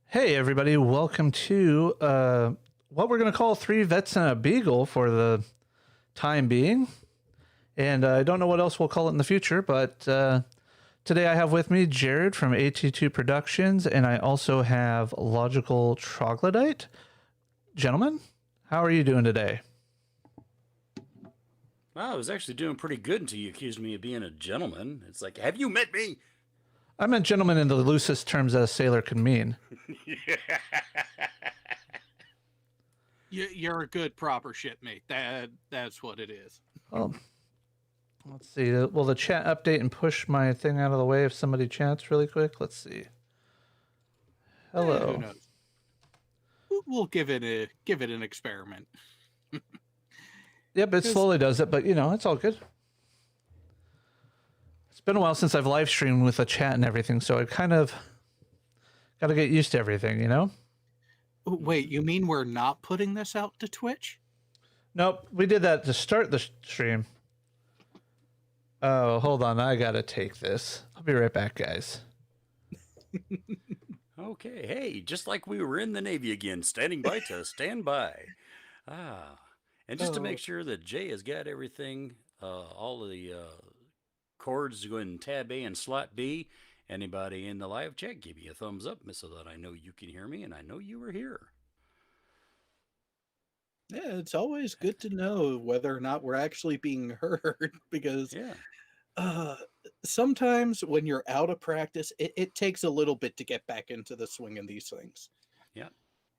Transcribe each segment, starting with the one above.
Hey, everybody. Welcome to what we're going to call Three Vets and a Beagle for the time being. And I don't know what else we'll call it in the future, but today I have with me Jared from AT2 Productions, and I also have Logical Troglodyte. Gentlemen, how are you doing today? Wow, I was actually doing pretty good until you accused me of being a gentleman. It's like, have you met me? I meant gentleman in the loosest terms that a sailor can mean. You're a good proper shipmate. That's what it is. Well, let's see. Will the chat update and push my thing out of the way if somebody chats really quick? Let's see. Hello. Who knows? We'll give it an experiment. Yep, it slowly does it, but you know, it's all good. It's been a while since I've live streamed with a chat and everything, so I kind of got to get used to everything, you know? Wait, you mean we're not putting this out to Twitch? Nope, we did that to start the stream. Oh, hold on, I got to take this. I'll be right back, guys. Okay, hey, just like we were in the Navy again, standing by to stand by. And just to make sure that Jay has got everything, all of the chords going tab A and slot B, anybody in the live chat, give me a thumbs up so that I know you can hear me and I know you were here. Yeah, it's always good to know whether or not we're actually being heard because sometimes when you're out of practice, it takes a little bit to get back into the swing of these things. Yeah.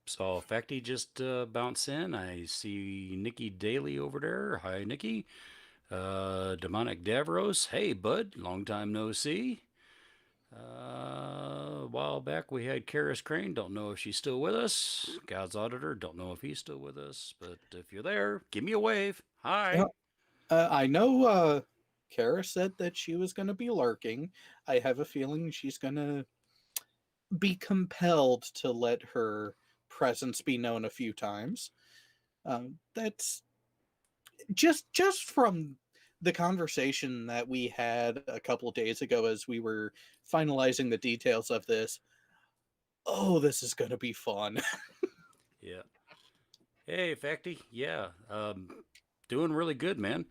So Facty just bounced in. I see Nikki Daly over there. Hi, Nikki. Demonic Davros. Hey, bud. Long time no see. A while back we had Karis Crane. Don't know if she's still with us. God's Auditor. Don't know if he's still with us. But if you're there, give me a wave. Hi. I know Kara said that she was going to be lurking. I have a feeling she's going to be compelled to let her presence be known a few times. That's just from the conversation that we had a couple days ago as we were finalizing the details of this. Oh, this is going to be fun. Yeah. Hey, Facty. Yeah. Doing really good, man.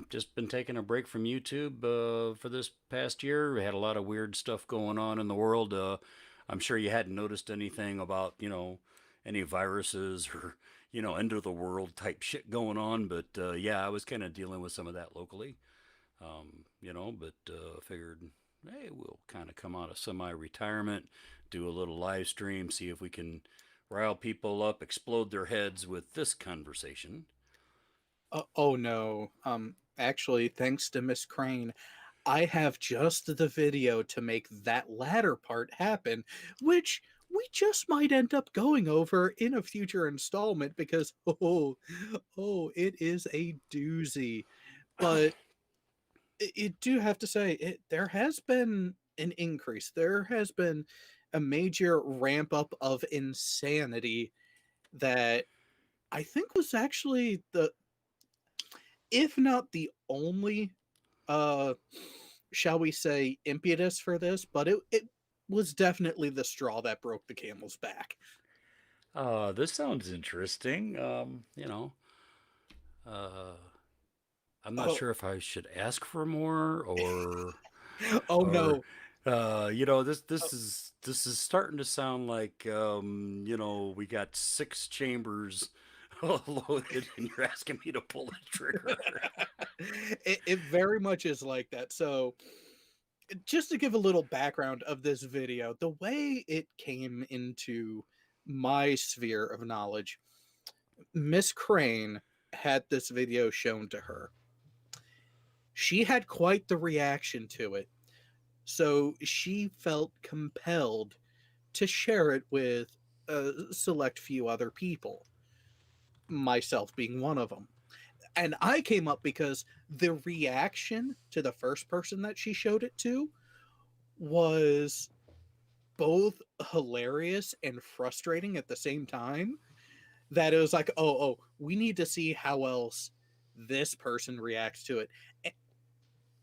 Just been taking a break from YouTube for this past year. We had a lot of weird stuff going on in the world. I'm sure you hadn't noticed anything about, any viruses or, end of the world type shit going on. But yeah, I was kind of dealing with some of that locally. But figured, hey, we'll kind of come out of semi-retirement, do a little live stream, see if we can rile people up, explode their heads with this conversation. Oh no. Actually, thanks to Miss Crane, I have just the video to make that latter part happen, which we just might end up going over in a future installment because it is a doozy. But it do have to say there has been an increase. There has been a major ramp up of insanity that I think was actually the, if not the only, uh shall we say, impetus for this, but it was definitely the straw that broke the camel's back. This sounds interesting. Uh, I'm not Oh, sure if I should ask for more oh or no. this is starting to sound like we got six chambers loaded and you're asking me to pull the trigger. It very much is like that. So, just to give a little background of this video, the way it came into my sphere of knowledge, Miss Crane had this video shown to her. She had quite the reaction to it. So she felt compelled to share it with a select few other people, myself being one of them. And I came up because the reaction to the first person that she showed it to was both hilarious and frustrating at the same time. That it was like, we need to see how else this person reacts to it.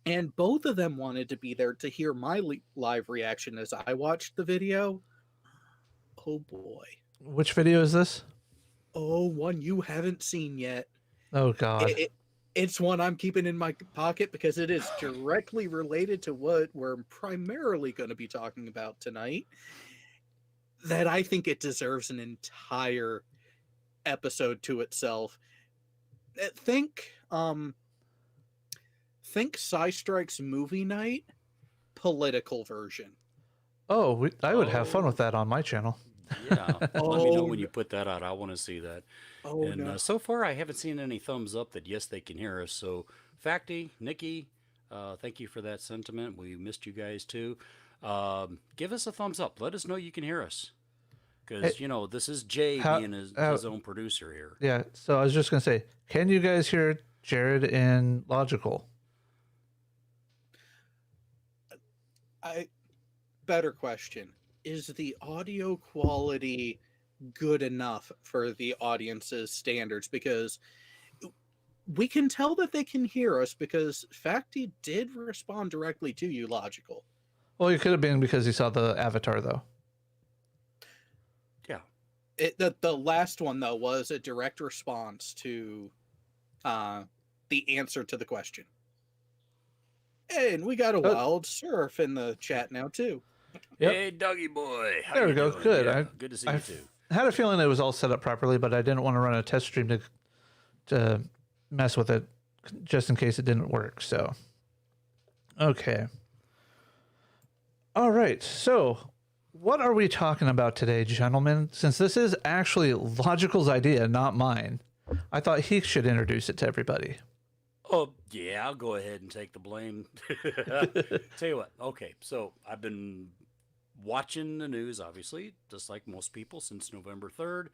And both of them wanted to be there to hear my live reaction as I watched the video. Oh boy. Which video is this? Oh, one you haven't seen yet. Oh God. It's one I'm keeping in my pocket because it is directly related to what we're primarily going to be talking about tonight. That I think it deserves an entire episode to itself. Think Psy Strike's movie night political version. Oh, I would have fun Oh, with that on my channel. yeah. Let me know Oh when you no. put that out. I want to see that. Oh And no. so far, I haven't seen any thumbs up that yes, they can hear us. So, Facty, Nikki, thank you for that sentiment. We missed you guys too. Give us a thumbs up. Let us know you can hear us. Hey, Because, this is Jay how, being how? his own producer here. Yeah. So I was just gonna say, can you guys hear Jared in Logical? I Better question. Is the audio quality good enough for the audience's standards? Because we can tell that they can hear us because Facty did respond directly to you, Logical. Well, it could have been because he saw the avatar, though. Yeah. The last one though was a direct response to the answer to the question. And we got a Oh, wild surf in the chat now too. yep. Hey, doggy boy. How There we you go. doing? Good. Yeah, good to see I you too. had a feeling it was all set up properly, but I didn't want to run a test stream to mess with it just in case it didn't work. So, okay. All right. So, what are we talking about today, gentlemen? Since this is actually Logical's idea, not mine, I thought he should introduce it to everybody. Oh, yeah, I'll go ahead and take the blame. Tell you what. Okay, so I've been watching the news, obviously, just like most people, since November 3rd.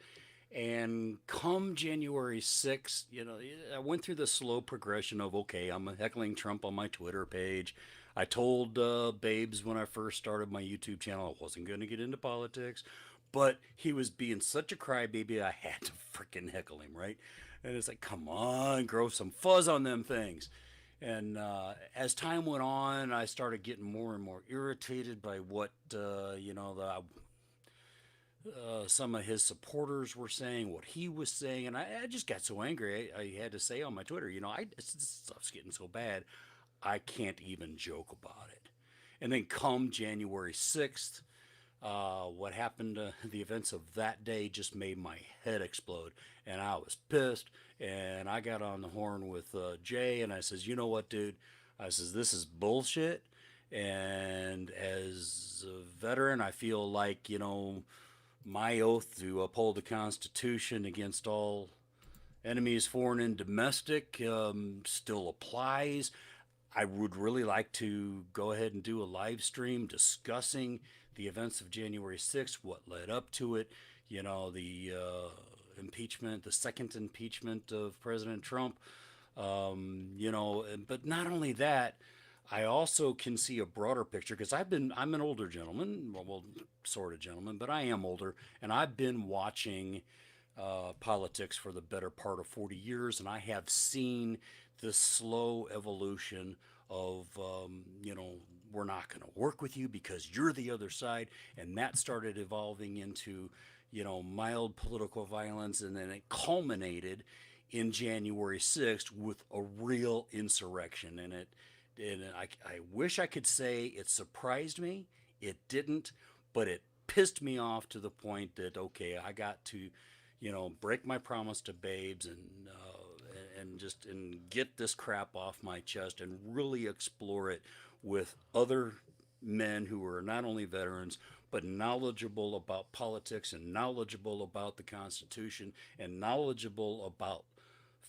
And come January 6th, I went through the slow progression of, okay, I'm heckling Trump on my Twitter page. I told Babes when I first started my YouTube channel I wasn't going to get into politics, but he was being such a crybaby, I had to freaking heckle him, right? And it's like, come on, grow some fuzz on them things. And as time went on, I started getting more and more irritated by what, some of his supporters were saying, what he was saying, and I just got so angry. I had to say on my Twitter, this stuff's getting so bad, I can't even joke about it. And then come January 6th, what happened, the events of that day just made my head explode, and I was pissed. And I got on the horn with Jay, and I says, you know what, dude? I says, this is bullshit. And as a veteran, I feel like, my oath to uphold the Constitution against all enemies, foreign and domestic, still applies. I would really like to go ahead and do a live stream discussing the events of January 6th, what led up to it, the impeachment, the second impeachment of President Trump, but not only that, I also can see a broader picture because I'm an older gentleman, well, sort of gentleman, but I am older, and I've been watching politics for the better part of 40 years, and I have seen the slow evolution of, we're not going to work with you because you're the other side, and that started evolving into, mild political violence, and then it culminated in January 6th with a real insurrection, and I wish I could say it surprised me. It didn't, but it pissed me off to the point that, okay, I got to, break my promise to Babes and get this crap off my chest and really explore it with other men who are not only veterans but knowledgeable about politics and knowledgeable about the Constitution and knowledgeable about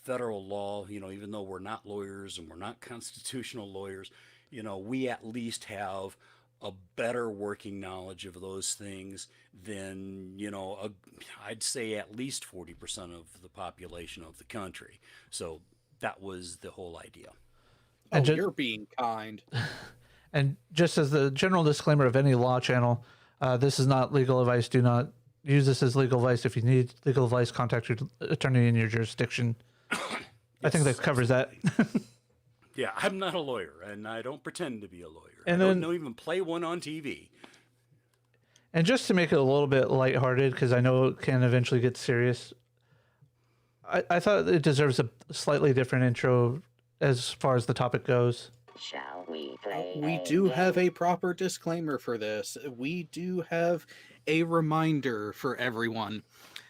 federal law. Even though we're not lawyers and we're not constitutional lawyers, we at least have a better working knowledge of those things than, I'd say at least 40% of the population of the country. So that was the whole idea. Oh, you're being kind. And just as the general disclaimer of any law channel, this is not legal advice. Do not use this as legal advice. If you need legal advice, contact your attorney in your jurisdiction. I think that covers that. Yeah, I'm not a lawyer, and I don't pretend to be a lawyer. And I don't even play one on TV. And just to make it a little bit lighthearted, because I know it can eventually get serious, I thought it deserves a slightly different intro as far as the topic goes. Shall we play? We do have a proper disclaimer for this. We do have a reminder for everyone.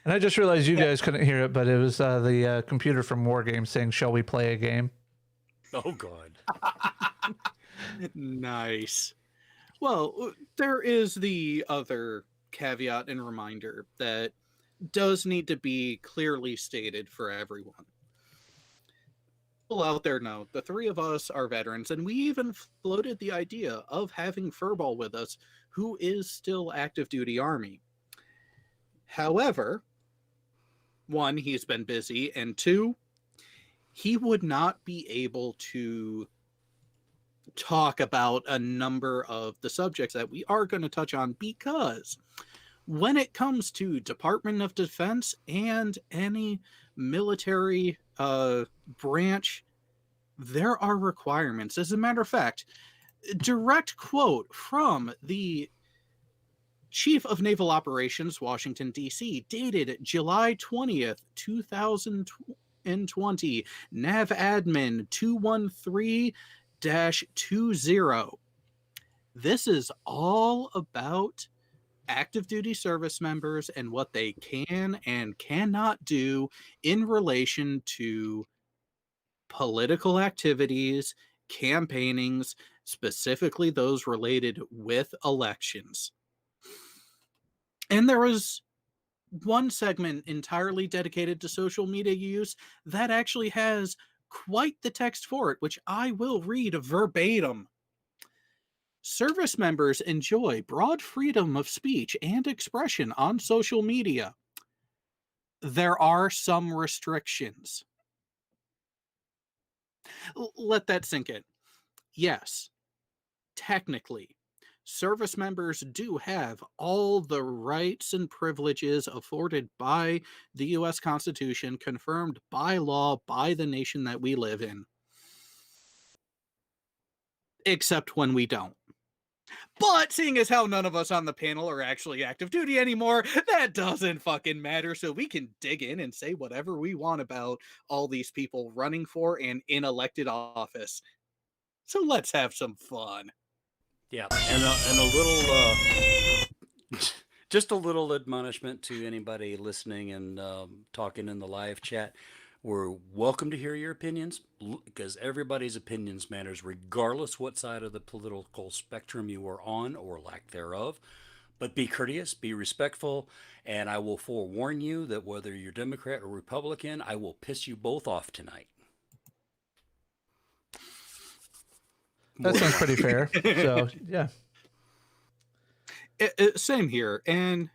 And I just realized you guys couldn't hear it, but it was the computer from War Games saying, "Shall we play a game?" Oh, God. Nice. Well, there is the other caveat and reminder that does need to be clearly stated for everyone. People out there know the three of us are veterans, and we even floated the idea of having Furball with us, who is still active duty Army. However, one, he's been busy, and two, he would not be able to talk about a number of the subjects that we are going to touch on, because when it comes to Department of Defense and any military branch, there are requirements. As a matter of fact, direct quote from the Chief of Naval Operations, Washington, D.C., dated July 20th, 2020, Nav Admin 213-20. This is all about active duty service members and what they can and cannot do in relation to political activities, campaignings, specifically those related with elections. And there was one segment entirely dedicated to social media use that actually has quite the text for it, which I will read verbatim. Service members enjoy broad freedom of speech and expression on social media. there are some restrictions. Let that sink in. Yes, technically, service members do have all the rights and privileges afforded by the US Constitution, confirmed by law by the nation that we live in, except when we don't. But seeing as how none of us on the panel are actually active duty anymore, that doesn't fucking matter. So we can dig in and say whatever we want about all these people running for and in elected office. So let's have some fun. Yeah, and a little, just a little admonishment to anybody listening and talking in the live chat. We're welcome to hear your opinions because everybody's opinions matters regardless what side of the political spectrum you are on or lack thereof. But be courteous, be respectful, and I will forewarn you that whether you're Democrat or Republican, I will piss you both off tonight. That sounds pretty fair. So, yeah. Same here. And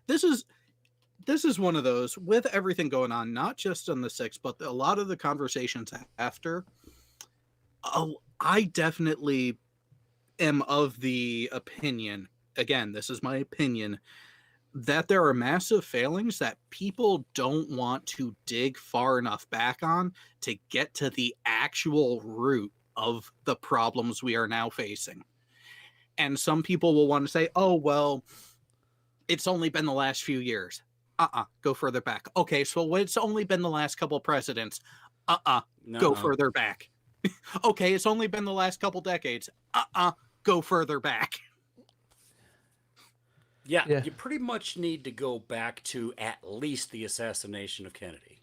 this is one of those with everything going on, not just on the 6th, but a lot of the conversations after. I definitely am of the opinion, again, this is my opinion, that there are massive failings that people don't want to dig far enough back on to get to the actual root of the problems we are now facing. And some people will want to say, oh, well, it's only been the last few years. Go further back. Okay, so it's only been the last couple of presidents. Go further back. Okay, it's only been the last couple decades. Go further back. Yeah, you pretty much need to go back to at least the assassination of Kennedy.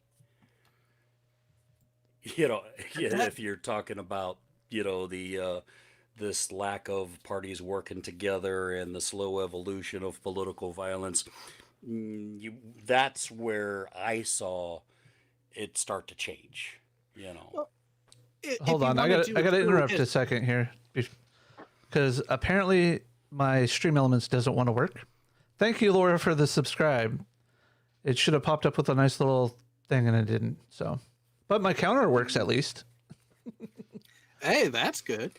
You know, if you're talking about, the this lack of parties working together and the slow evolution of political violence, that's where I saw it start to change. Well, Hold on, I got to interrupt a second here because apparently my Stream Elements doesn't want to work. Thank you, Laura, for the subscribe. It should have popped up with a nice little thing and it didn't. So, but my counter works at least. Hey, that's good.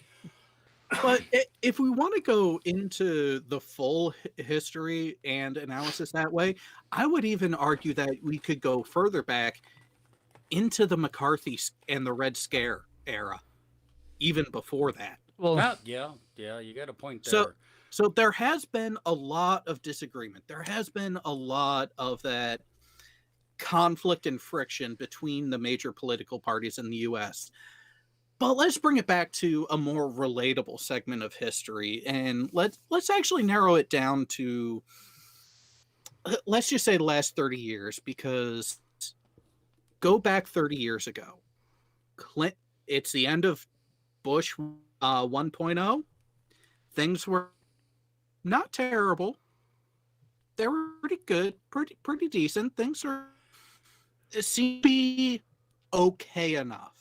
But if we want to go into the full history and analysis that way, I would even argue that we could go further back into the McCarthy and the Red Scare era, even before that. Well, yeah, you got a point there. So there has been a lot of disagreement. There has been a lot of that conflict and friction between the major political parties in the U.S. But let's bring it back to a more relatable segment of history, and let's actually narrow it down to, let's just say the last 30 years, because go back 30 years ago. It's the end of Bush 1.0. Things were not terrible. They were pretty good, pretty decent. Things seem to be okay enough.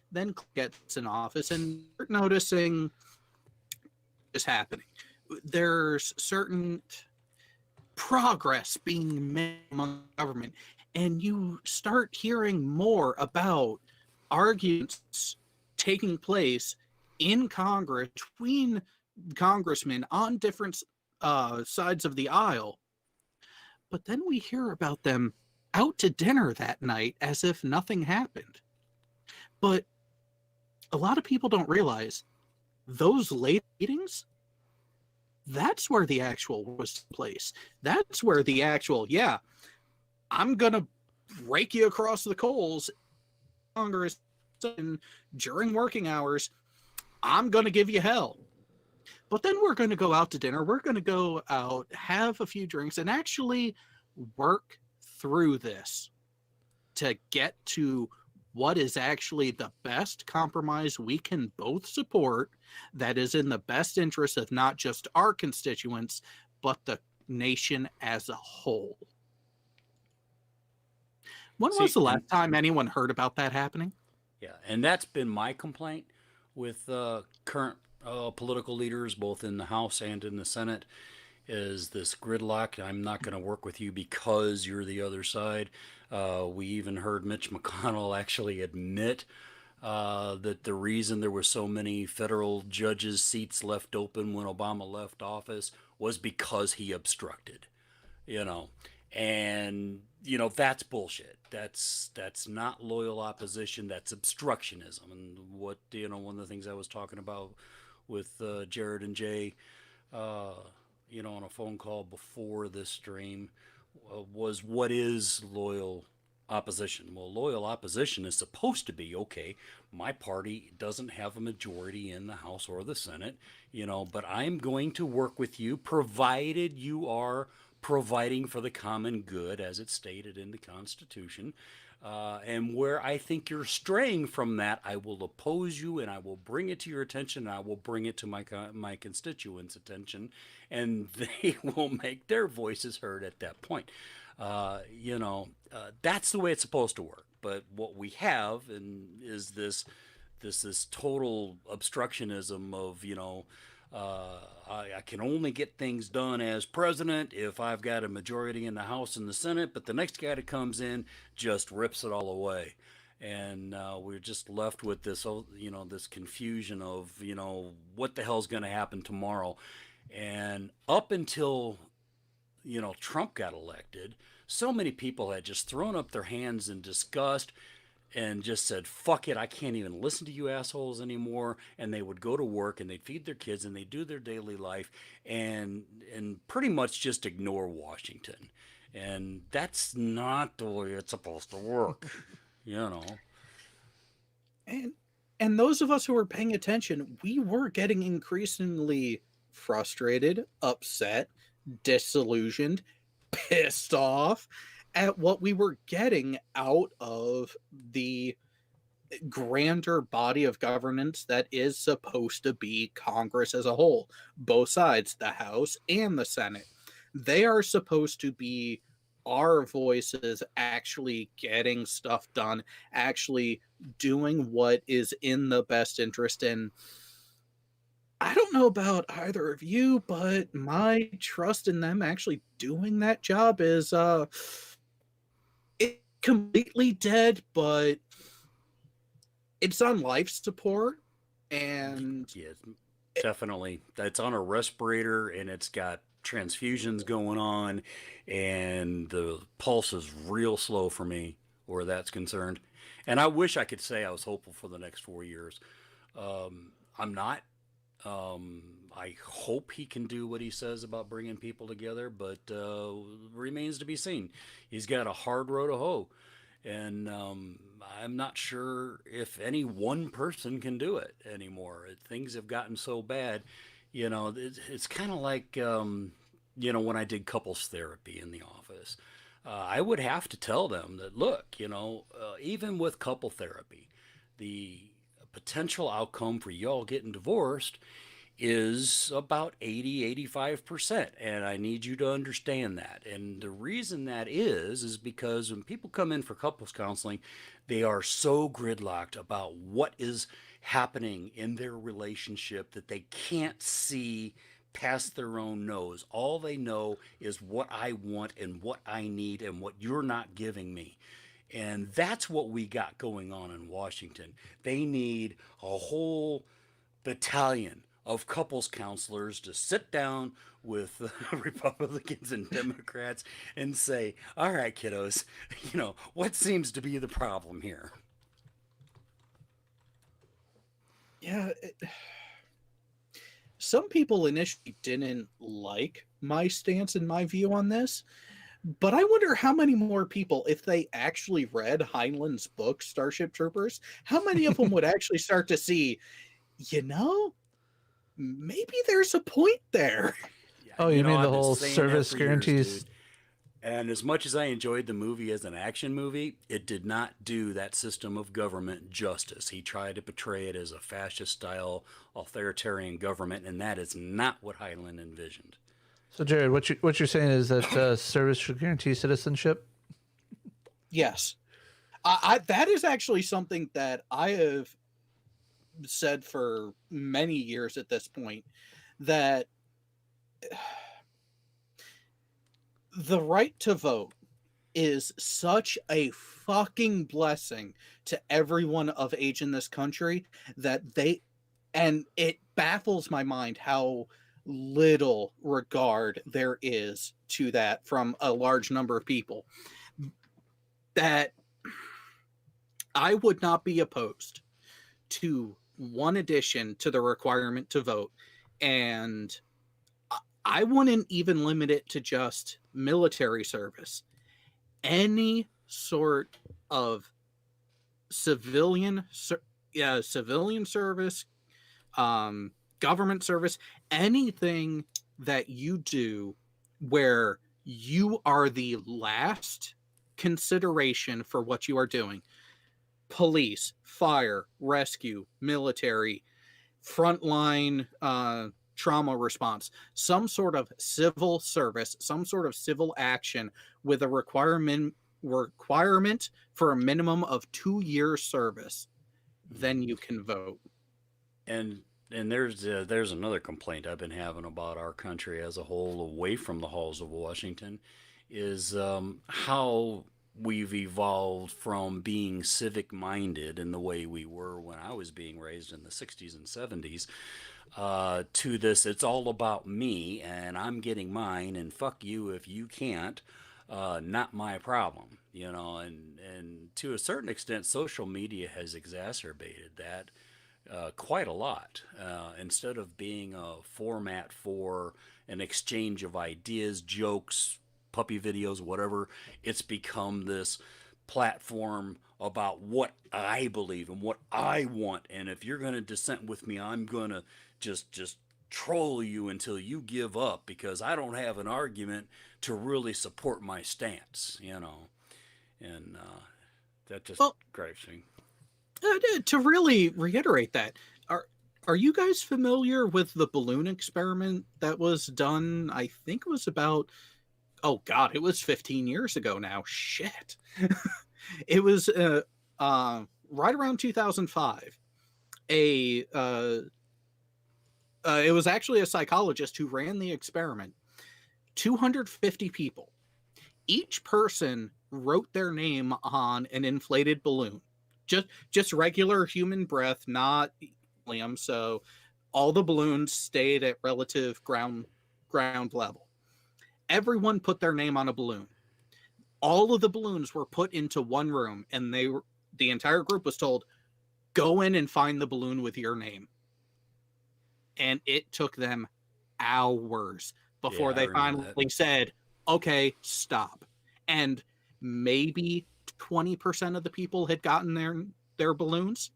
Then gets in office and you're noticing is happening. There's certain progress being made among government, and you start hearing more about arguments taking place in Congress between congressmen on different sides of the aisle. But then we hear about them out to dinner that night as if nothing happened. But a lot of people don't realize those late meetings, that's where the actual was place. That's where the actual, I'm going to rake you across the coals Congress during working hours. I'm going to give you hell. But then we're going to go out to dinner. We're going to go out, have a few drinks, and actually work through this to get to what is actually the best compromise we can both support that is in the best interest of not just our constituents, but the nation as a whole. When was the last time anyone heard about that happening? Yeah, and that's been my complaint with current political leaders, both in the House and in the Senate, is this gridlock. I'm not going to work with you because you're the other side. We even heard Mitch McConnell actually admit that the reason there were so many federal judges' seats left open when Obama left office was because he obstructed. You know, and that's bullshit. That's not loyal opposition. That's obstructionism. And what one of the things I was talking about with Jared and Jay, uh, on a phone call before this stream, was what is loyal opposition. Well, loyal opposition is supposed to be, okay, my party doesn't have a majority in the House or the Senate, but I'm going to work with you provided you are providing for the common good as it's stated in the Constitution. And where I think you're straying from that, I will oppose you and I will bring it to your attention and I will bring it to my constituents' attention, and they will make their voices heard at that point. That's the way it's supposed to work. But what we have is this total obstructionism of I can only get things done as president if I've got a majority in the House and the Senate, but the next guy that comes in just rips it all away. And we're just left with this confusion of, what the hell's going to happen tomorrow. And up until, Trump got elected, so many people had just thrown up their hands in disgust and just said, fuck it, I can't even listen to you assholes anymore. And they would go to work and they'd feed their kids and they'd do their daily life and pretty much just ignore Washington. And that's not the way it's supposed to work, And those of us who were paying attention, we were getting increasingly frustrated, upset, disillusioned, pissed off at what we were getting out of the grander body of governance that is supposed to be Congress as a whole. Both sides, the House and the Senate, they are supposed to be our voices actually getting stuff done, actually doing what is in the best interest. And I don't know about either of you, but my trust in them actually doing that job is it completely dead, but it's on life support. And yeah, definitely. It's on a respirator and it's got transfusions going on, and the pulse is real slow for me where that's concerned. And I wish I could say I was hopeful for the next 4 years. I'm not. I hope he can do what he says about bringing people together, but remains to be seen. He's got a hard road to hoe, and I'm not sure if any one person can do it anymore. Things have gotten so bad. It's kind of like when I did couples therapy in the office. I would have to tell them that, look, even with couple therapy, the potential outcome for y'all getting divorced is about 80-85%, and I need you to understand that. And the reason that is because when people come in for couples counseling, they are so gridlocked about what is happening in their relationship that they can't see past their own nose. All they know is what I want and what I need and what you're not giving me. And that's what we got going on in Washington. They need a whole battalion of couples counselors to sit down with Republicans and Democrats and say, all right, kiddos, what seems to be the problem here? yeah, some people initially didn't like my stance and my view on this, but I wonder how many more people, if they actually read Heinlein's book, Starship Troopers, how many of them would actually start to see, maybe there's a point there. Yeah, Oh, you mean the I've been whole saying that service for years, guarantees? dude. And as much as I enjoyed the movie as an action movie, it did not do that system of government justice. He tried to portray it as a fascist style authoritarian government, and that is not what Heinlein envisioned. So, Jared, what you're saying is that service should guarantee citizenship? Yes. I that is actually something that I have said for many years at this point, that The right to vote is such a fucking blessing to everyone of age in this country that and it baffles my mind how little regard there is to that from a large number of people, that I would not be opposed to one addition to the requirement to vote. And I wouldn't even limit it to just military service. Any sort of civilian, civilian service, government service, anything that you do where you are the last consideration for what you are doing. Police, fire, rescue, military, frontline trauma response, some sort of civil service, some sort of civil action with a requirement for a minimum of 2 years service, then you can vote. And there's another complaint I've been having about our country as a whole, away from the halls of Washington, is how we've evolved from being civic minded in the way we were when I was being raised in the 60s and 70s, to this, it's all about me and I'm getting mine and fuck you if you can't, not my problem, you know. And to a certain extent, social media has exacerbated that quite a lot. Instead of being a format for an exchange of ideas, jokes, puppy videos, whatever, it's become this platform about what I believe and what I want. And if you're going to dissent with me, I'm going to just troll you until you give up because I don't have an argument to really support my stance, you know. And that just Well, gripes me. to really reiterate that, are you guys familiar with the balloon experiment that was done? I think it was about, oh god, it was 15 years ago now. Shit. It was right around 2005. A it was actually a psychologist who ran the experiment. 250 people. Each person wrote their name on an inflated balloon. Just regular human breath, not helium. So all the balloons stayed at relative ground level. Everyone put their name on a balloon. All of the balloons were put into one room, and the entire group was told, go in and find the balloon with your name. And it took them hours before Yeah, I they remember finally that. said, okay, stop. And maybe 20% of the people had gotten their balloons.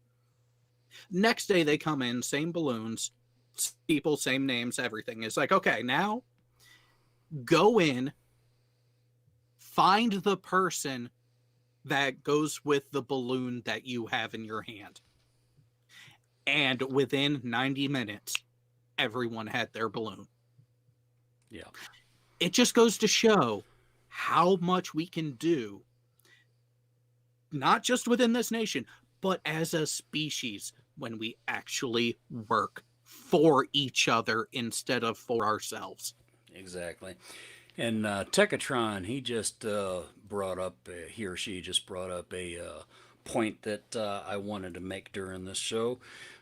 Next day they come in, same balloons, people, same names, everything. It's like, okay, now go in, find the person that goes with the balloon that you have in your hand. And within 90 minutes, everyone had their balloon. Yeah. It just goes to show how much we can do, not just within this nation, but as a species when we actually work for each other instead of for ourselves. Exactly. And Techatron, he just brought up, he or she just brought up a point that I wanted to make during this show.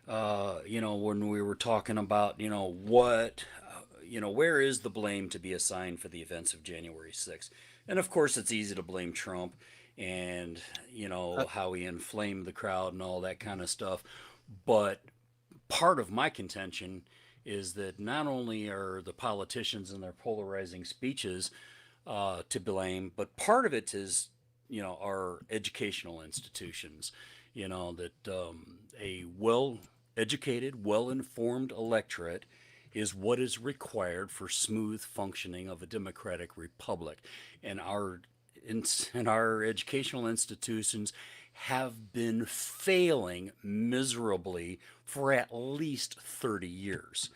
You know, when we were talking about, you know, where is the blame to be assigned for the events of January 6th? And of course, it's easy to blame Trump and, you know, Uh, how he inflamed the crowd and all that kind of stuff. But part of my contention is that not only are the politicians and their polarizing speeches to blame, but part of it is, you know, our educational institutions. You know, that a well educated, well informed electorate is what is required for smooth functioning of a democratic republic. And our educational institutions have been failing miserably for at least 30 years.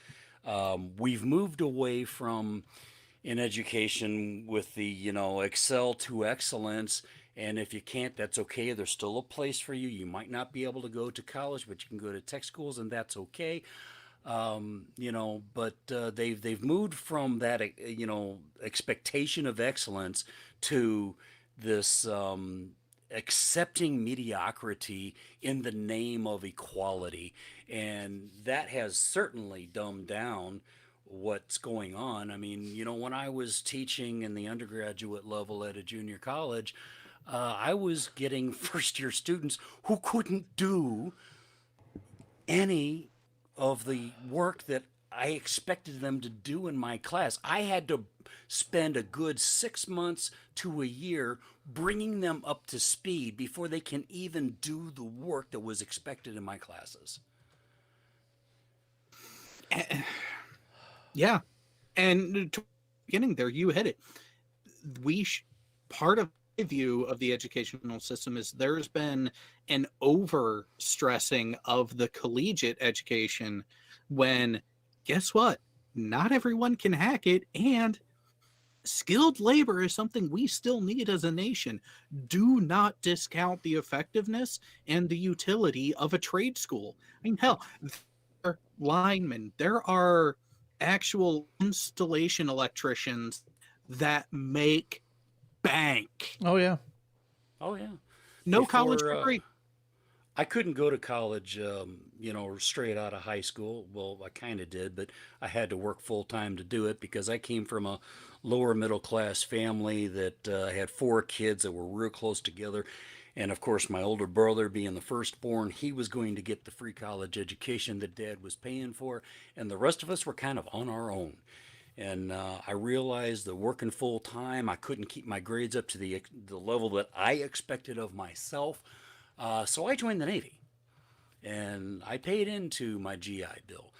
We've moved away from in education with the, you know, excel to excellence. And if you can't, that's okay. There's still a place for you. You might not be able to go to college, but you can go to tech schools, and that's okay. But they've moved from that expectation of excellence to this accepting mediocrity in the name of equality, and that has certainly dumbed down what's going on. I mean, when I was teaching in the undergraduate level at a junior college, I was getting first year students who couldn't do any of the work that I expected them to do in my class. I had to spend a good 6 months to a year bringing them up to speed before they can even do the work that was expected in my classes. Yeah. And to the beginning there, you hit it. Part of my view of the educational system is there's been an over stressing of the collegiate education when, guess what? Not everyone can hack it, and skilled labor is something we still need as a nation. Do not discount the effectiveness and the utility of a trade school. I mean, hell, there are linemen, there are actual installation electricians that make bank. Oh yeah. Oh yeah. No college degree. I couldn't go to college, straight out of high school. Well, I kind of did, but I had to work full time to do it because I came from a lower middle class family that had four kids that were real close together. And of course, my older brother, being the firstborn, he was going to get the free college education that dad was paying for. And the rest of us were kind of on our own. And I realized that working full time, I couldn't keep my grades up to the level that I expected of myself. So I joined the Navy, and I paid into my GI Bill.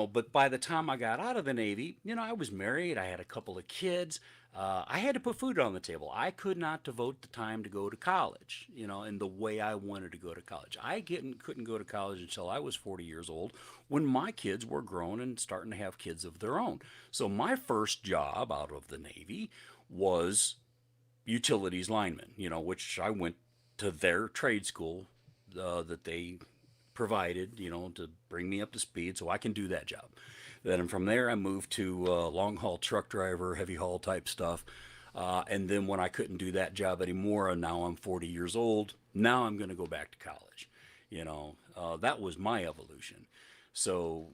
But by the time I got out of the Navy, I was married, I had a couple of kids. I had to put food on the table. I could not devote the time to go to college, in the way I wanted to go to college. Couldn't go to college until I was 40 years old, when my kids were grown and starting to have kids of their own. So my first job out of the Navy was utilities lineman, which I went to their trade school that they provided, to bring me up to speed so I can do that job. Then from there, I moved to long haul truck driver, heavy haul type stuff. And then when I couldn't do that job anymore, and now I'm 40 years old, now I'm going to go back to college. That was my evolution. So,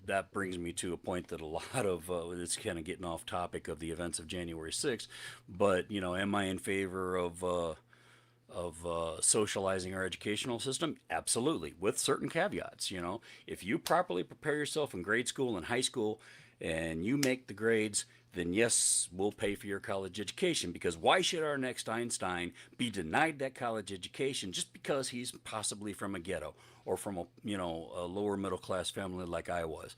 that brings me to a point that a lot of it's kind of getting off topic of the events of January 6th. But, am I in favor of socializing our educational system? Absolutely, with certain caveats. If you properly prepare yourself in grade school and high school and you make the grades, then yes, we'll pay for your college education, because why should our next Einstein be denied that college education just because he's possibly from a ghetto or from a lower middle class family like I was?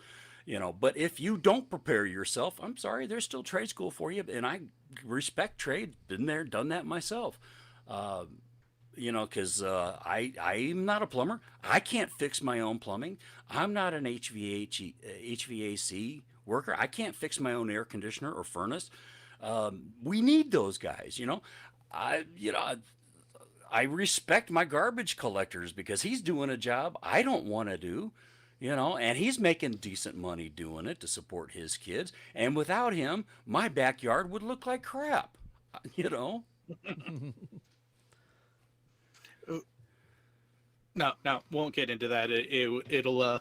But if you don't prepare yourself, I'm sorry, there's still trade school for you, and I respect trade. Been there, done that myself. Because I'm not a plumber. I can't fix my own plumbing. I'm not an HVAC worker. I can't fix my own air conditioner or furnace. We need those guys. I respect my garbage collectors because he's doing a job I don't want to do. And he's making decent money doing it to support his kids. And without him, my backyard would look like crap. No, won't get into that. It'll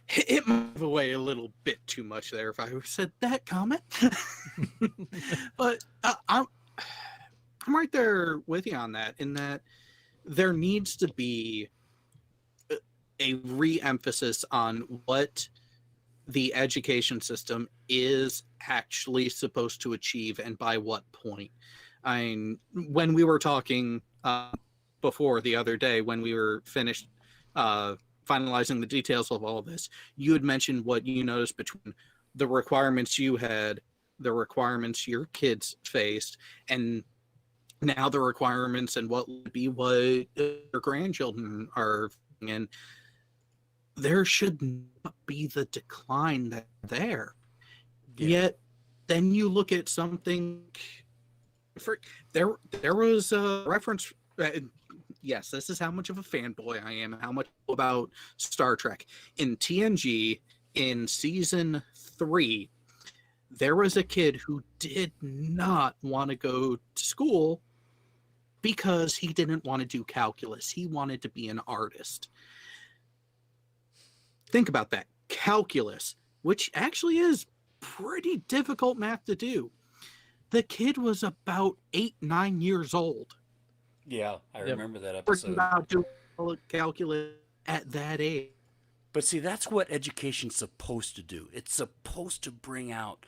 it might give away a little bit too much there if I said that comment. But I'm right there with you on that, in that there needs to be a re-emphasis on what the education system is actually supposed to achieve and by what point. I mean, when we were talking before the other day, when we were finished finalizing the details of all of this, you had mentioned what you noticed between the requirements you had, the requirements your kids faced, and now the requirements and what would be what your grandchildren are. And there should not be the decline that's there. Yeah. Yet then you look at something there was a reference, yes, this is how much of a fanboy I am, how much about Star Trek. In TNG, in season 3, there was a kid who did not want to go to school because he didn't want to do calculus. He wanted to be an artist. Think about that. Calculus, which actually is pretty difficult math to do. The kid was about 8-9 years old. Yeah, I Yep. remember that We're episode. about doing calculus at that age. But see, that's what education's supposed to do. It's supposed to bring out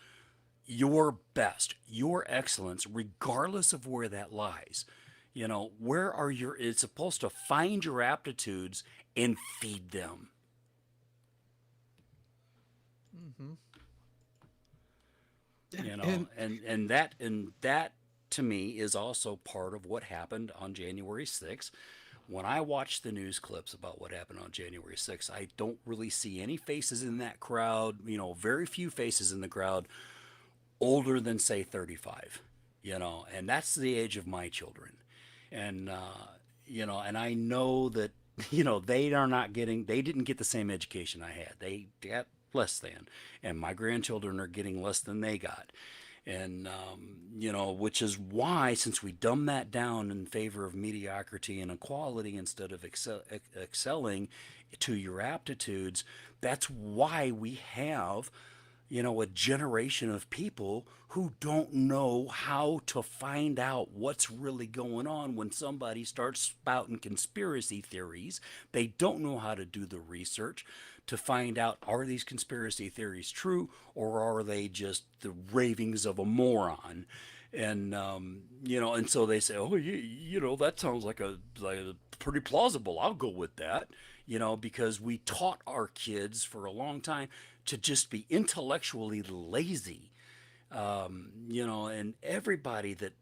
your best, your excellence, regardless of where that lies. You know, where are your, it's supposed to find your aptitudes and feed them. Mm-hmm. You know, and that to me is also part of what happened on January 6th. When I watch the news clips about what happened on January 6th, I don't really see any faces in that crowd, you know, very few faces in the crowd older than say 35, you know, and that's the age of my children. And you know, and I know that, you know, they didn't get the same education I had. They got less than, and my grandchildren are getting less than they got. And you know, which is why, since we dumb that down in favor of mediocrity and equality instead of excelling to your aptitudes, that's why we have, you know, a generation of people who don't know how to find out what's really going on when somebody starts spouting conspiracy theories. They don't know how to do the research to find out, are these conspiracy theories true, or are they just the ravings of a moron? And you know, and so they say, oh, you know, that sounds like a pretty plausible. I'll go with that. You know, because we taught our kids for a long time to just be intellectually lazy. You know, and everybody that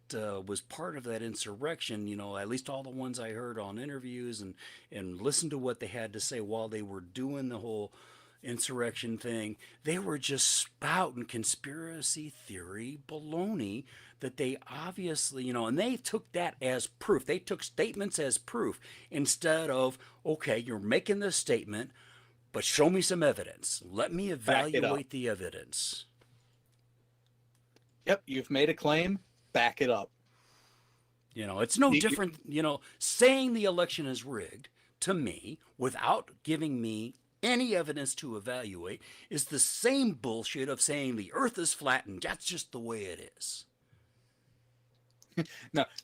was part of that insurrection, you know, at least all the ones I heard on interviews and listened to what they had to say while they were doing the whole insurrection thing, they were just spouting conspiracy theory baloney that they obviously, you know, and they took that as proof. They took statements as proof instead of, okay, you're making this statement, but show me some evidence. Let me evaluate the evidence. Yep, you've made a claim, back it up. You know, it's no different, you know, saying the election is rigged to me without giving me any evidence to evaluate is the same bullshit of saying the earth is flat and that's just the way it is.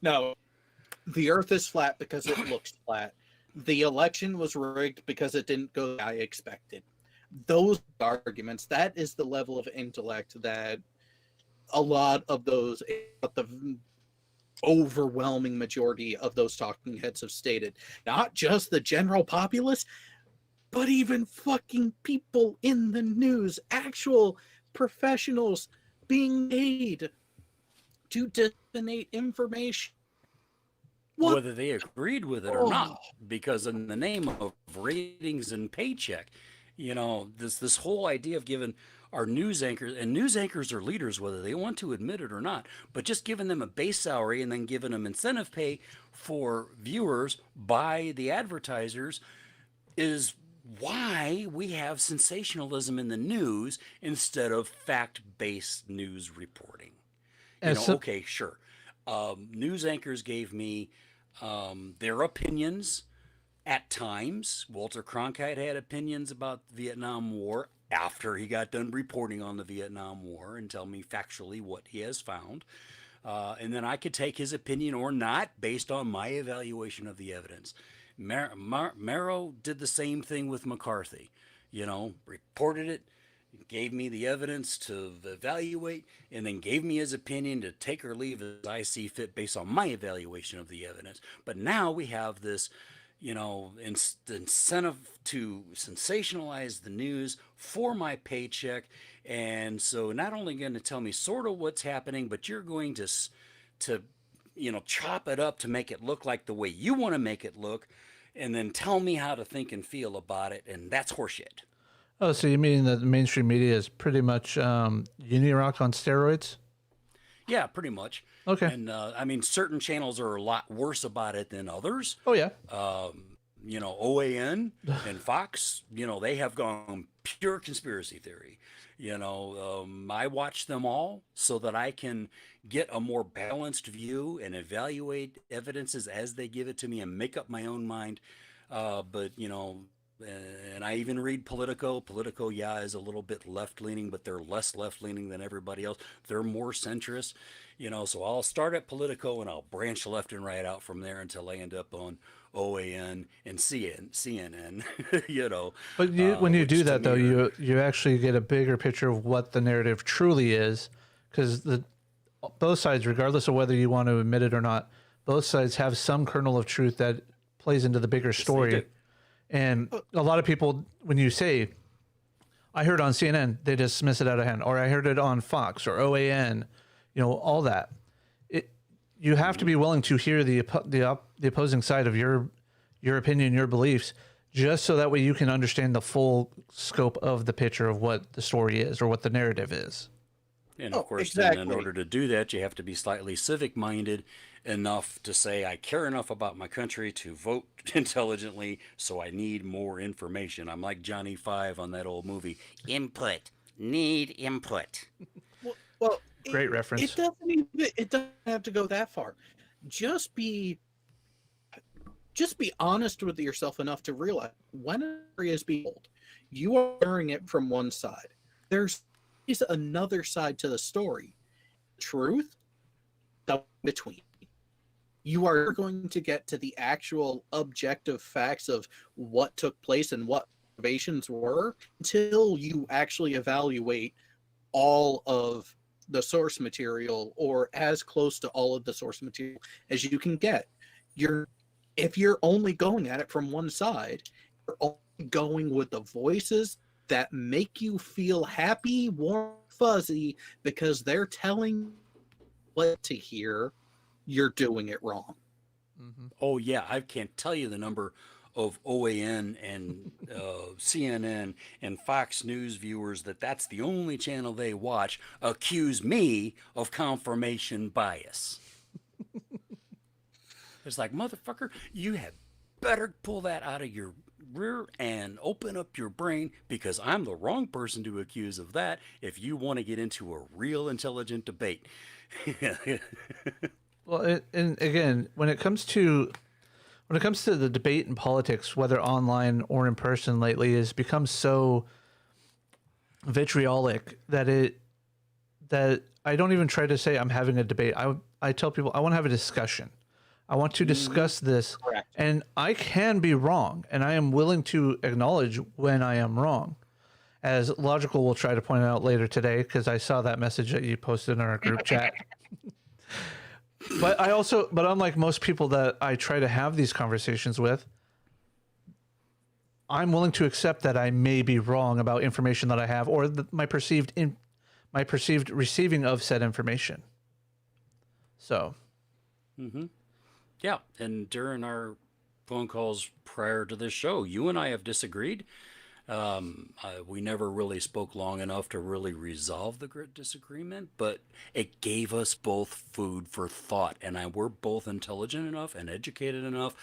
No, the earth is flat because it looks flat. The election was rigged because it didn't go the way I expected. Those arguments, that is the level of intellect that a lot of those, the overwhelming majority of those talking heads have stated. Not just the general populace, but even fucking people in the news, actual professionals being paid to disseminate information. What? Whether they agreed with it or not, because in the name of ratings and paycheck, you know, this whole idea of giving our news anchors, and news anchors are leaders whether they want to admit it or not, but just giving them a base salary and then giving them incentive pay for viewers by the advertisers is why we have sensationalism in the news instead of fact-based news reporting. You know, okay, sure. News anchors gave me their opinions at times. Walter Cronkite had opinions about the Vietnam War after he got done reporting on the Vietnam War and tell me factually what he has found. And then I could take his opinion or not based on my evaluation of the evidence. Marrow did the same thing with McCarthy. You know, reported it, gave me the evidence to evaluate, and then gave me his opinion to take or leave as I see fit based on my evaluation of the evidence. But now we have this, you know, incentive to sensationalize the news for my paycheck. And so not only going to tell me sort of what's happening, but you're going to, you know, chop it up to make it look like the way you want to make it look, and then tell me how to think and feel about it. And that's horseshit. Oh, so you mean that the mainstream media is pretty much Unirock on steroids? Yeah, pretty much. Okay. And I mean, certain channels are a lot worse about it than others. Oh yeah. You know, OAN and Fox, you know, they have gone pure conspiracy theory. You know, I watch them all so that I can get a more balanced view and evaluate evidences as they give it to me and make up my own mind. But, you know, and I even read Politico. Politico, yeah, is a little bit left leaning, but they're less left leaning than everybody else. They're more centrist, you know. So I'll start at Politico and I'll branch left and right out from there until I end up on OAN and CNN, you know, But when you do which to that, though, me are, you actually get a bigger picture of what the narrative truly is, because the both sides, regardless of whether you want to admit it or not, both sides have some kernel of truth that plays into the bigger yes, they story. do. And a lot of people, when you say, "I heard on CNN," they dismiss it out of hand, or "I heard it on Fox or OAN," you know, all that. It You have to be willing to hear the opposing side of your opinion, your beliefs, just so that way you can understand the full scope of the picture of what the story is or what the narrative is. And of Oh, course, then in exactly. order to do that, you have to be slightly civic minded enough to say, I care enough about my country to vote intelligently, so I need more information. I'm like Johnny Five on that old movie. Input. Need input. Well, Great it reference. doesn't have to go that far. Just be just be honest with yourself enough to realize when an area is being told, you are hearing it from one side. There's another side to the story. Truth, the between. You are going to get to the actual objective facts of what took place and what motivations were until you actually evaluate all of the source material or as close to all of the source material as you can get. You're If you're only going at it from one side, you're only going with the voices that make you feel happy, warm, fuzzy because they're telling what to hear, you're doing it wrong. Hmm. Oh, yeah. I can't tell you the number of OAN and CNN and Fox News viewers that's the only channel they watch accuse me of confirmation bias. It's like, motherfucker, you had better pull that out of your rear and open up your brain because I'm the wrong person to accuse of that if you want to get into a real intelligent debate. Well, and again, when it comes to the debate in politics, whether online or in person lately, has become so vitriolic that I don't even try to say I'm having a debate. I tell people I want to have a discussion. I want to discuss this, Correct. and I can be wrong, and I am willing to acknowledge when I am wrong. As Logical will try to point out later today, because I saw that message that you posted in our group chat. But unlike most people that I try to have these conversations with, I'm willing to accept that I may be wrong about information that I have or my perceived receiving of said information. So, hmm Yeah, and during our phone calls prior to this show, you and I have disagreed. We never really spoke long enough to really resolve the disagreement, but it gave us both food for thought, and we're both intelligent enough and educated enough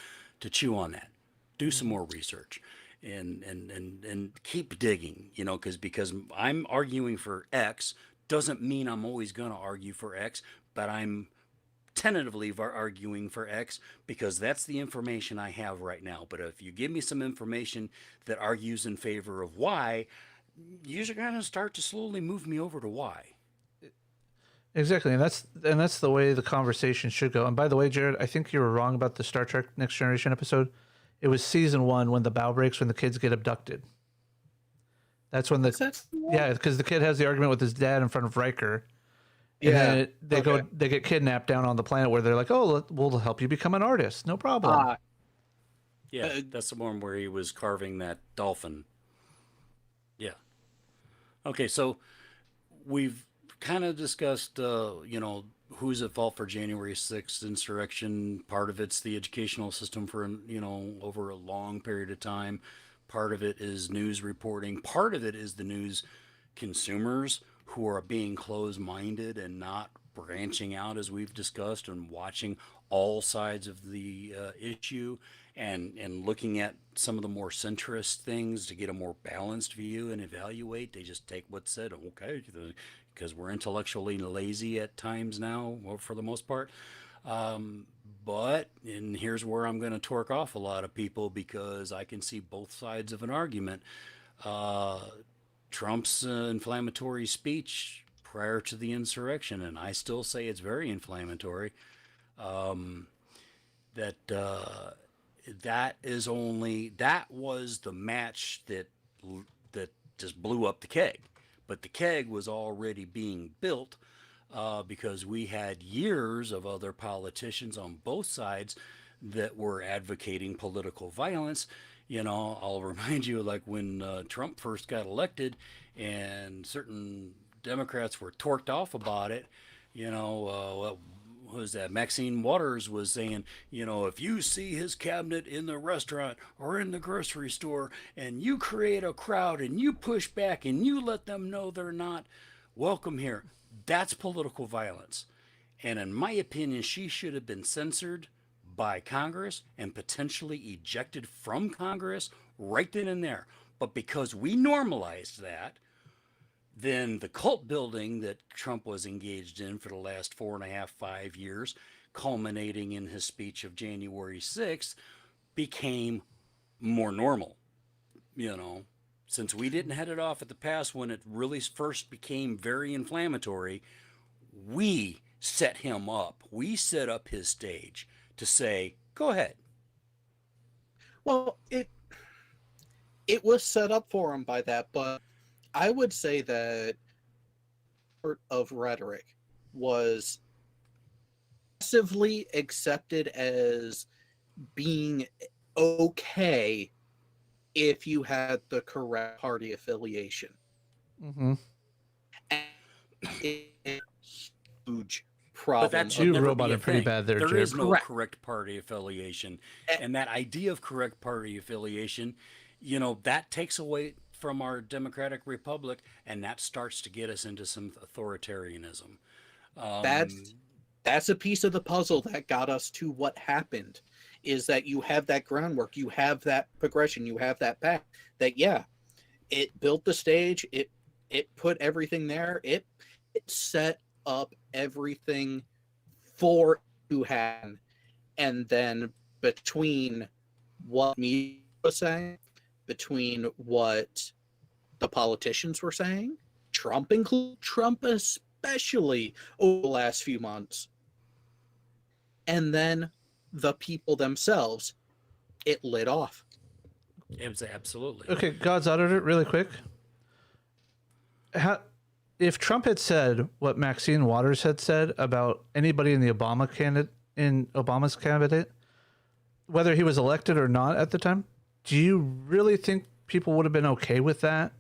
to chew on that, do some more research, and keep digging. You know, because I'm arguing for X doesn't mean I'm always going to argue for X, but I'm tentatively arguing for X because that's the information I have right now. But if you give me some information that argues in favor of Y, you're going to start to slowly move me over to Y. exactly, and that's the way the conversation should go. And by the way, Jared, I think you were wrong about the Star Trek Next Generation episode. It was season 1 when the bow breaks when the kids get abducted. That's when That's yeah, because the kid has the argument with his dad in front of Riker. And yeah. then they get kidnapped down on the planet where they're like, "Oh, we'll help you become an artist, no problem." Uh, Yeah, that's the one where he was carving that dolphin. Yeah. Okay, so we've kind of discussed, you know, who's at fault for January 6th insurrection. Part of it's the educational system for, you know, over a long period of time. Part of it is news reporting. Part of it is the news consumers who are being closed minded and not branching out as we've discussed and watching all sides of the issue and looking at some of the more centrist things to get a more balanced view and evaluate. They just take what's said, okay, because we're intellectually lazy at times now, well, for the most part. But, and here's where I'm going to torque off a lot of people because I can see both sides of an argument. Trump's inflammatory speech prior to the insurrection, and I still say it's very inflammatory. That was the match that just blew up the keg, but the keg was already being built because we had years of other politicians on both sides that were advocating political violence. I'll remind you, like when Trump first got elected and certain Democrats were torqued off about it, what was that? Maxine Waters was saying, if you see his cabinet in the restaurant or in the grocery store and you create a crowd and you push back and you let them know they're not welcome here, that's political violence. And in my opinion, she should have been censored by Congress and potentially ejected from Congress right then and there. But because we normalized that, then the cult building that Trump was engaged in for the last 4.5, 5 years, culminating in his speech of January 6th, became more normal. Since we didn't head it off at the pass when it really first became very inflammatory, we set him up. We set up his stage to say, go ahead. Well, it was set up for him by that, but I would say that part of rhetoric was massively accepted as being okay if you had the correct party affiliation. Mm-hmm. And it's a huge problem. But that You should never robot be a it pretty thing. bad there, There Jared. is no Correct. correct party affiliation. And that idea of correct party affiliation, that takes away from our democratic republic, and that starts to get us into some authoritarianism. That's a piece of the puzzle that got us to what happened, is that you have that groundwork, you have that progression, you have that path that, yeah, it built the stage, it put everything there, it set up everything for to happen. And then between what me was saying, between what the politicians were saying, Trump especially over the last few months, and then the people themselves, it lit off. It was absolutely. Okay, God's auditor, really quick. If Trump had said what Maxine Waters had said about anybody in Obama's candidate, whether he was elected or not at the time, do you really think people would have been okay with that?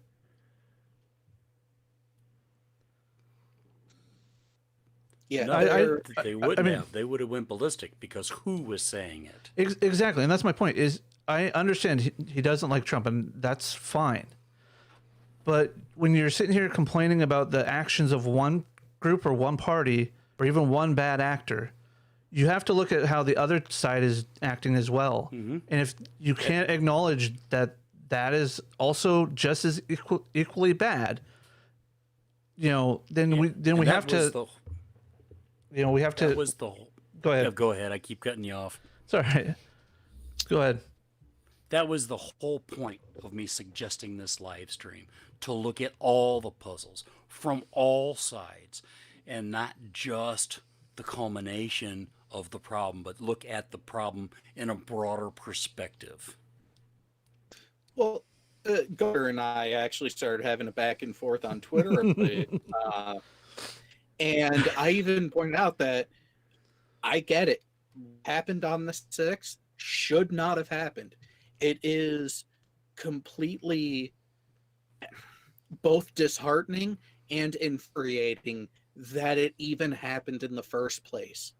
Yeah, No, they wouldn't have. They would have went ballistic because who was saying it? Exactly, and that's my point. Is I understand he doesn't like Trump, and that's fine. But when you're sitting here complaining about the actions of one group or one party or even one bad actor, you have to look at how the other side is acting as well. Mm-hmm. And if you can't acknowledge that that is also just as equally bad, then we have to. We have to. That was the whole. Go ahead. Yeah, go ahead. I keep cutting you off. It's all right. Go ahead. That was the whole point of me suggesting this live stream, to look at all the puzzles from all sides and not just the culmination of the problem, but look at the problem in a broader perspective. Well, Gardner and I actually started having a back and forth on Twitter. And I even pointed out that I get it. Happened on the 6th should not have happened. It is completely both disheartening and infuriating that it even happened in the first place.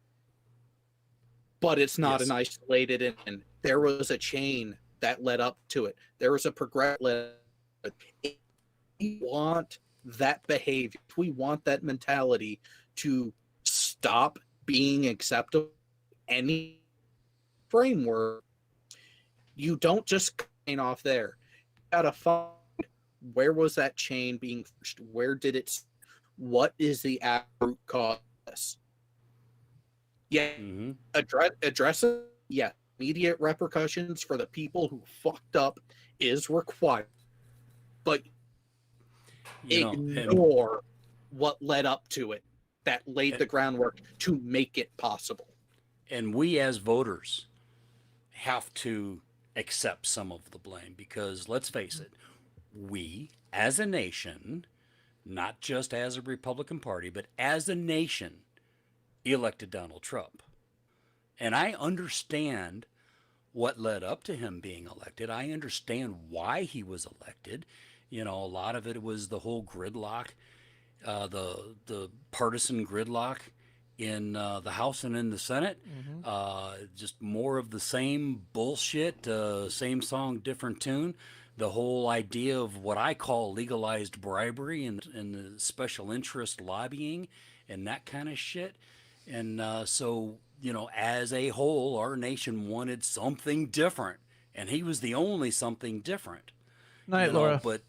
But it's not an isolated incident. There was a chain that led up to it. There was a progression. We want that behavior. We want that mentality to stop being acceptable any framework, you don't just chain off there. You gotta find where was that chain being forged? Where did it? What is the root cause of this? Yeah, address it. Yeah, immediate repercussions for the people who fucked up is required, but ignore what led up to it that laid the groundwork to make it possible. And we as voters have to accept some of the blame because let's face it, we as a nation, not just as a Republican Party, but as a nation, elected Donald Trump. And I understand what led up to him being elected. I understand why he was elected. You know, a lot of it was the whole gridlock, the partisan gridlock in the House and in the Senate. Just more of the same bullshit, same song, different tune. The whole idea of what I call legalized bribery and the special interest lobbying and that kind of shit. And so, you know, as a whole, our nation wanted something different. And he was the only something different. Night, Laura. But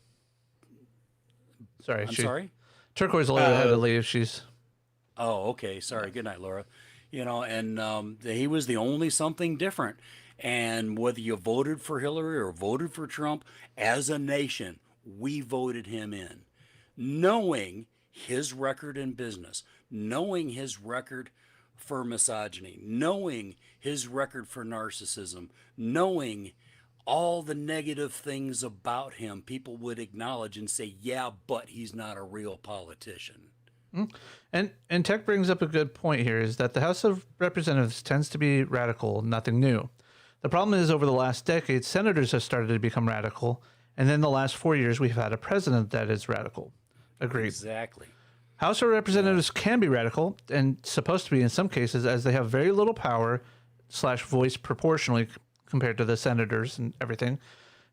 sorry, I'm sorry? Turquoise Laura had to leave. She's... Oh, okay. Sorry. Good night, Laura. You know, and he was the only something different. And whether you voted for Hillary or voted for Trump, as a nation, we voted him in, knowing his record in business, knowing his record for misogyny, knowing his record for narcissism, knowing all the negative things about him, people would acknowledge and say, yeah, but he's not a real politician. And Tech brings up a good point here, is that the House of Representatives tends to be radical, nothing new. The problem is over the last decade, senators have started to become radical, and then the last 4 years we've had a president that is radical. Agreed. Exactly. House of Representatives can be radical, and supposed to be in some cases, as they have very little power / voice proportionally compared to the senators and everything.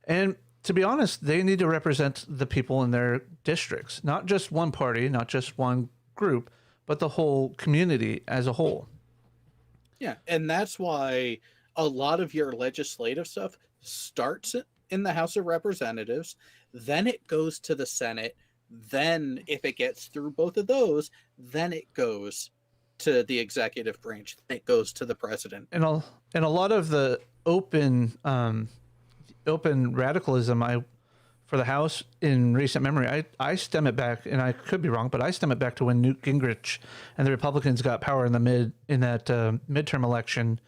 And to be honest, they need to represent the people in their districts, not just one party, not just one group, but the whole community as a whole. Yeah, and that's why a lot of your legislative stuff starts in the House of Representatives, then it goes to the Senate, then if it gets through both of those, then it goes to the executive branch, then it goes to the president. And a lot of the open radicalism for the House in recent memory, I stem it back, and I could be wrong, but I stem it back to when Newt Gingrich and the Republicans got power in that midterm election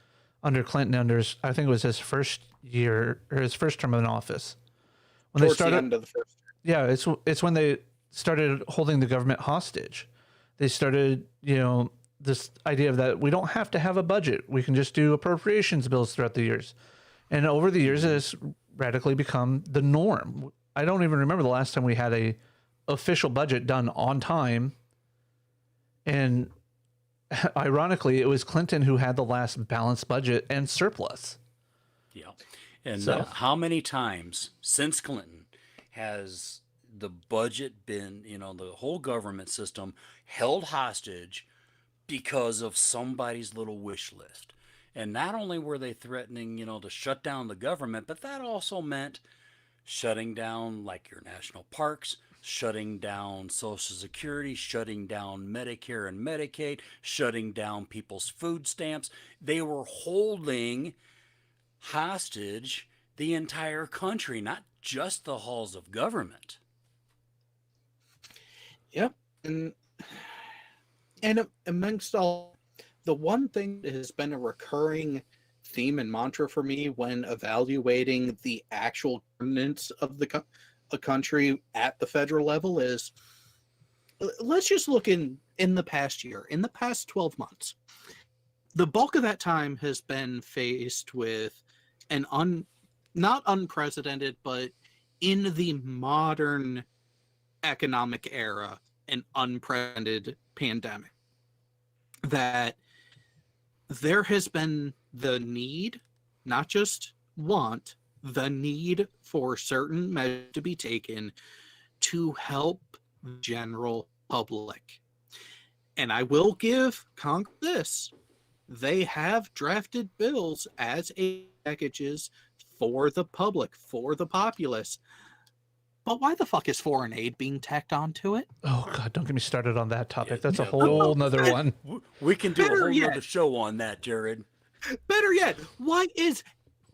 under Clinton, I think it was his first year or his first term in office. When Towards they started, the end of the first. Yeah, it's when they started holding the government hostage. They started, this idea of that we don't have to have a budget. We can just do appropriations bills throughout the years. And over the years, it has radically become the norm. I don't even remember the last time we had a official budget done on time. And ironically, it was Clinton who had the last balanced budget and surplus. Yeah. And how many times since Clinton has the budget been, the whole government system held hostage because of somebody's little wish list? And not only were they threatening, to shut down the government, but that also meant shutting down like your national parks, shutting down Social Security, shutting down Medicare and Medicaid, shutting down people's food stamps. They were holding hostage the entire country, not just the halls of government. Yep. And amongst all, the one thing that has been a recurring theme and mantra for me when evaluating the actual governance of a country at the federal level is, let's just look in the past year, in the past 12 months. The bulk of that time has been faced with an not unprecedented, but in the modern economic era, an unprecedented pandemic. That there has been the need, not just want, the need for certain measures to be taken to help the general public. And I will give Congress this. They have drafted bills as aid packages for the public, for the populace. But why the fuck is foreign aid being tacked onto it? Oh God, don't get me started on that topic. That's a Yeah, whole nother one. We can do a Better whole yet. nother show on that, Jared. Better yet, why is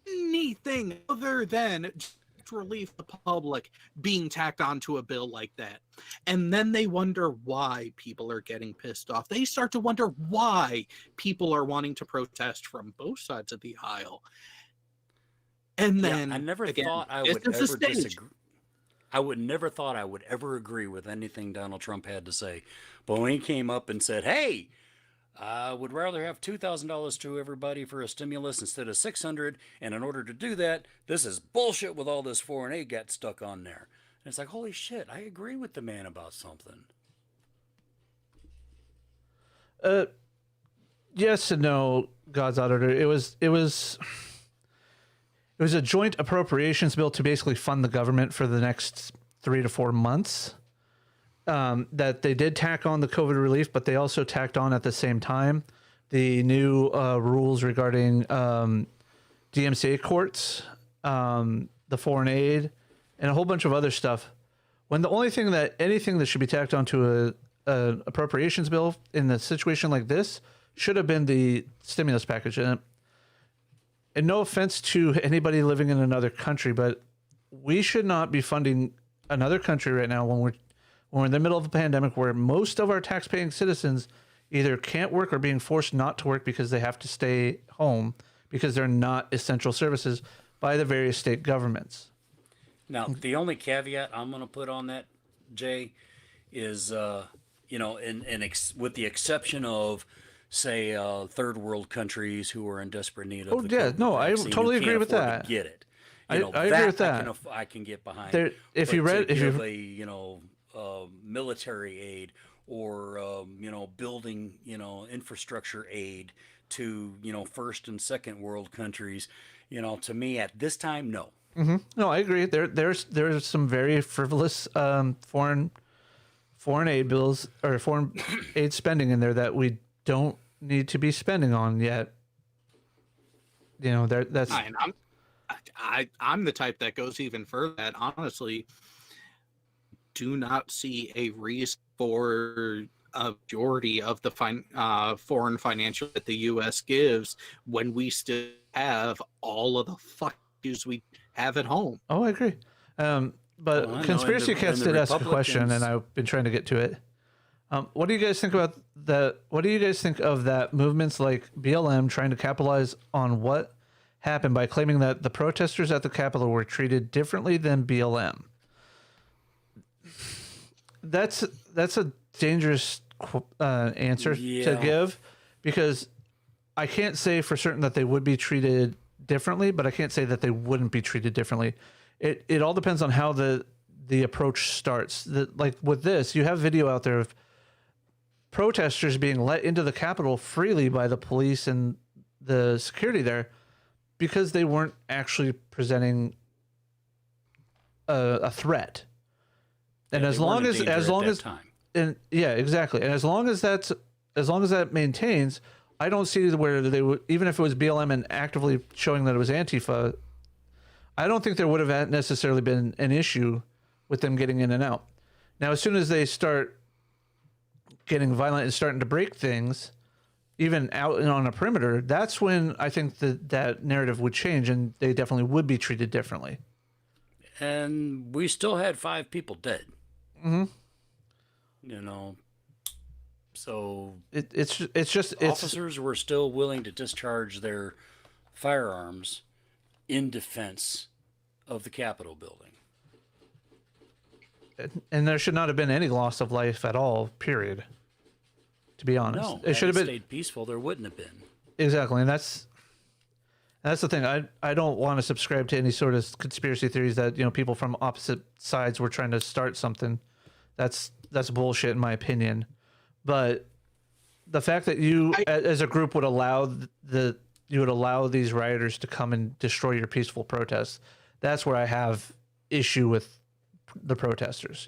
anything other than relief the public being tacked onto a bill like that? And then they wonder why people are getting pissed off. They start to wonder why people are wanting to protest from both sides of the aisle. And then I never again, thought I it's would a ever stage. disagree. I would never thought I would ever agree with anything Donald Trump had to say. But when he came up and said, "Hey, I would rather have $2,000 to everybody for a stimulus instead of 600, and in order to do that, this is bullshit with all this foreign aid got stuck on there." And it's like, holy shit, I agree with the man about something. Yes and no, God's auditor. It was a joint appropriations bill to basically fund the government for the next 3 to 4 months. That they did tack on the COVID relief, but they also tacked on at the same time the new rules regarding DMCA courts, the foreign aid, and a whole bunch of other stuff. When the only thing that anything that should be tacked onto a appropriations bill in a situation like this should have been the stimulus package. And no offense to anybody living in another country, but we should not be funding another country right now when we're in the middle of a pandemic where most of our tax-paying citizens either can't work or being forced not to work because they have to stay home because they're not essential services by the various state governments. Now, the only caveat I'm going to put on that, Jay, is, with the exception of, say, third world countries who are in desperate need of the COVID vaccine, totally who agree can't with afford that. to get it. I agree with that. I can get behind. If But you read, to if give you military aid or building infrastructure aid to first and second world countries, to me at this time, no. No, I agree. There's some very frivolous foreign aid bills or foreign aid spending in there that we don't need to be spending on yet. That's. I'm the type that goes even further. That honestly, do not see a reason for a majority of the foreign financial that the U.S. gives when we still have all of the fuck issues we have at home. Oh, I agree. But Well, Conspiracy Cats did ask a question, and I've been trying to get to it. What do you guys think about that? What do you guys think of that movements like BLM trying to capitalize on what happened by claiming that the protesters at the Capitol were treated differently than BLM? That's a dangerous answer to give, because I can't say for certain that they would be treated differently, but I can't say that they wouldn't be treated differently. It all depends on how the approach starts. Like with this, you have video out there of protesters being let into the Capitol freely by the police and the security there because they weren't actually presenting a threat. And Yeah, as long as and yeah, exactly. And as long as that maintains, I don't see where they would, even if it was BLM and actively showing that it was Antifa, I don't think there would have necessarily been an issue with them getting in and out. Now, as soon as they start getting violent and starting to break things, even out and on a perimeter, that's when I think that narrative would change, and they definitely would be treated differently. And we still had 5 people dead. Mm-hmm. So it's officers were still willing to discharge their firearms in defense of the Capitol building. And there should not have been any loss of life at all, period. To be honest, No, it should have been stayed peaceful. There wouldn't have been. Exactly, and that's the thing. I don't want to subscribe to any sort of conspiracy theories that people from opposite sides were trying to start something. That's bullshit in my opinion. But the fact that you as a group would allow these rioters to come and destroy your peaceful protests, that's where I have issue with the protesters.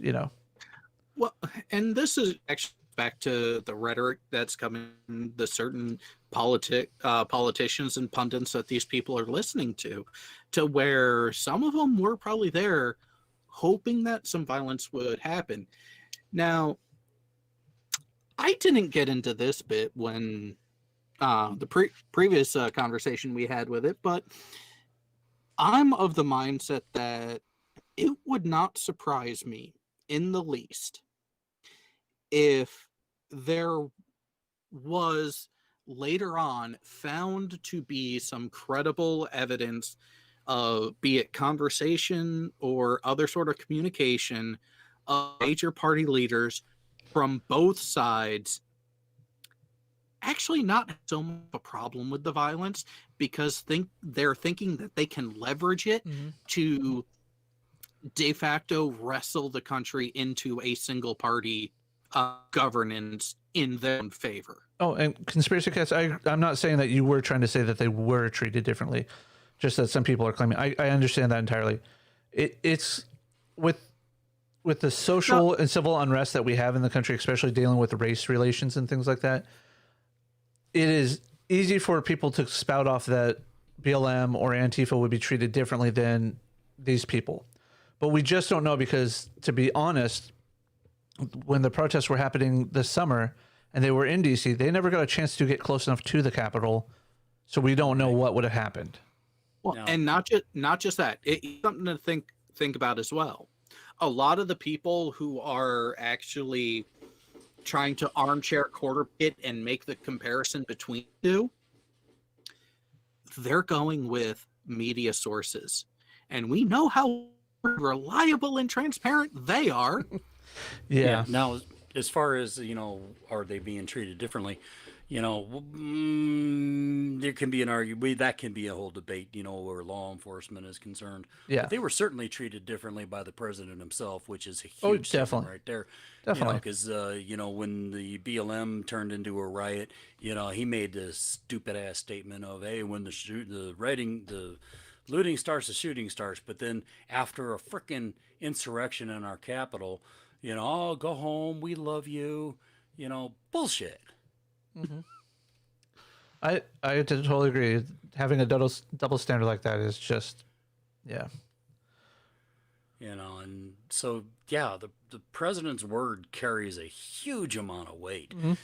Well, and this is actually back to the rhetoric that's coming, the certain politicians and pundits that these people are listening to where some of them were probably there hoping that some violence would happen. Now, I didn't get into this bit when the previous conversation we had with it, but I'm of the mindset that it would not surprise me in the least if there was later on found to be some credible evidence of, be it conversation or other sort of communication, of major party leaders from both sides actually not so much a problem with the violence, because they're thinking that they can leverage it to de facto wrestle the country into a single party governance in their own favor. Oh, and conspiracy cats, I'm not saying that you were trying to say that they were treated differently, just that some people are claiming. I understand that entirely. It's with the social and civil unrest that we have in the country, especially dealing with race relations and things like that, it is easy for people to spout off that BLM or Antifa would be treated differently than these people. But we just don't know, because, to be honest, when the protests were happening this summer and they were in DC, they never got a chance to get close enough to the Capitol, so we don't know what would have happened. Well, no. And not just that. It's something to think about as well. A lot of the people who are actually trying to armchair quarterback it and make the comparison between the two, they're going with media sources. And we know how reliable and transparent they are. Yeah. Now, as far as, are they being treated differently? There can be an argument. That can be a whole debate, where law enforcement is concerned. Yeah. But they were certainly treated differently by the president himself, which is a huge thing right there. Definitely. Because, when the BLM turned into a riot, he made this stupid ass statement of, hey, when the looting starts, the shooting starts. But then after a freaking insurrection in our capital, oh, go home, we love you, bullshit. Mm-hmm. I totally agree. Having a double standard like that is just, yeah. And so, yeah, the president's word carries a huge amount of weight. And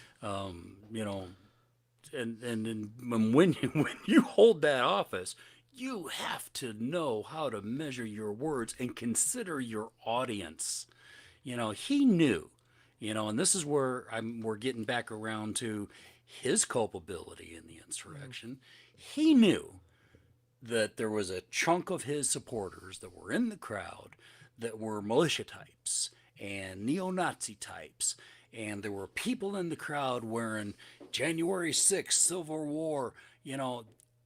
when you hold that office, you have to know how to measure your words and consider your audience. He knew, and this is where we're getting back around to his culpability in the insurrection. He knew that there was a chunk of his supporters that were in the crowd that were militia types and neo-Nazi types. And there were people in the crowd wearing January 6th, Civil War,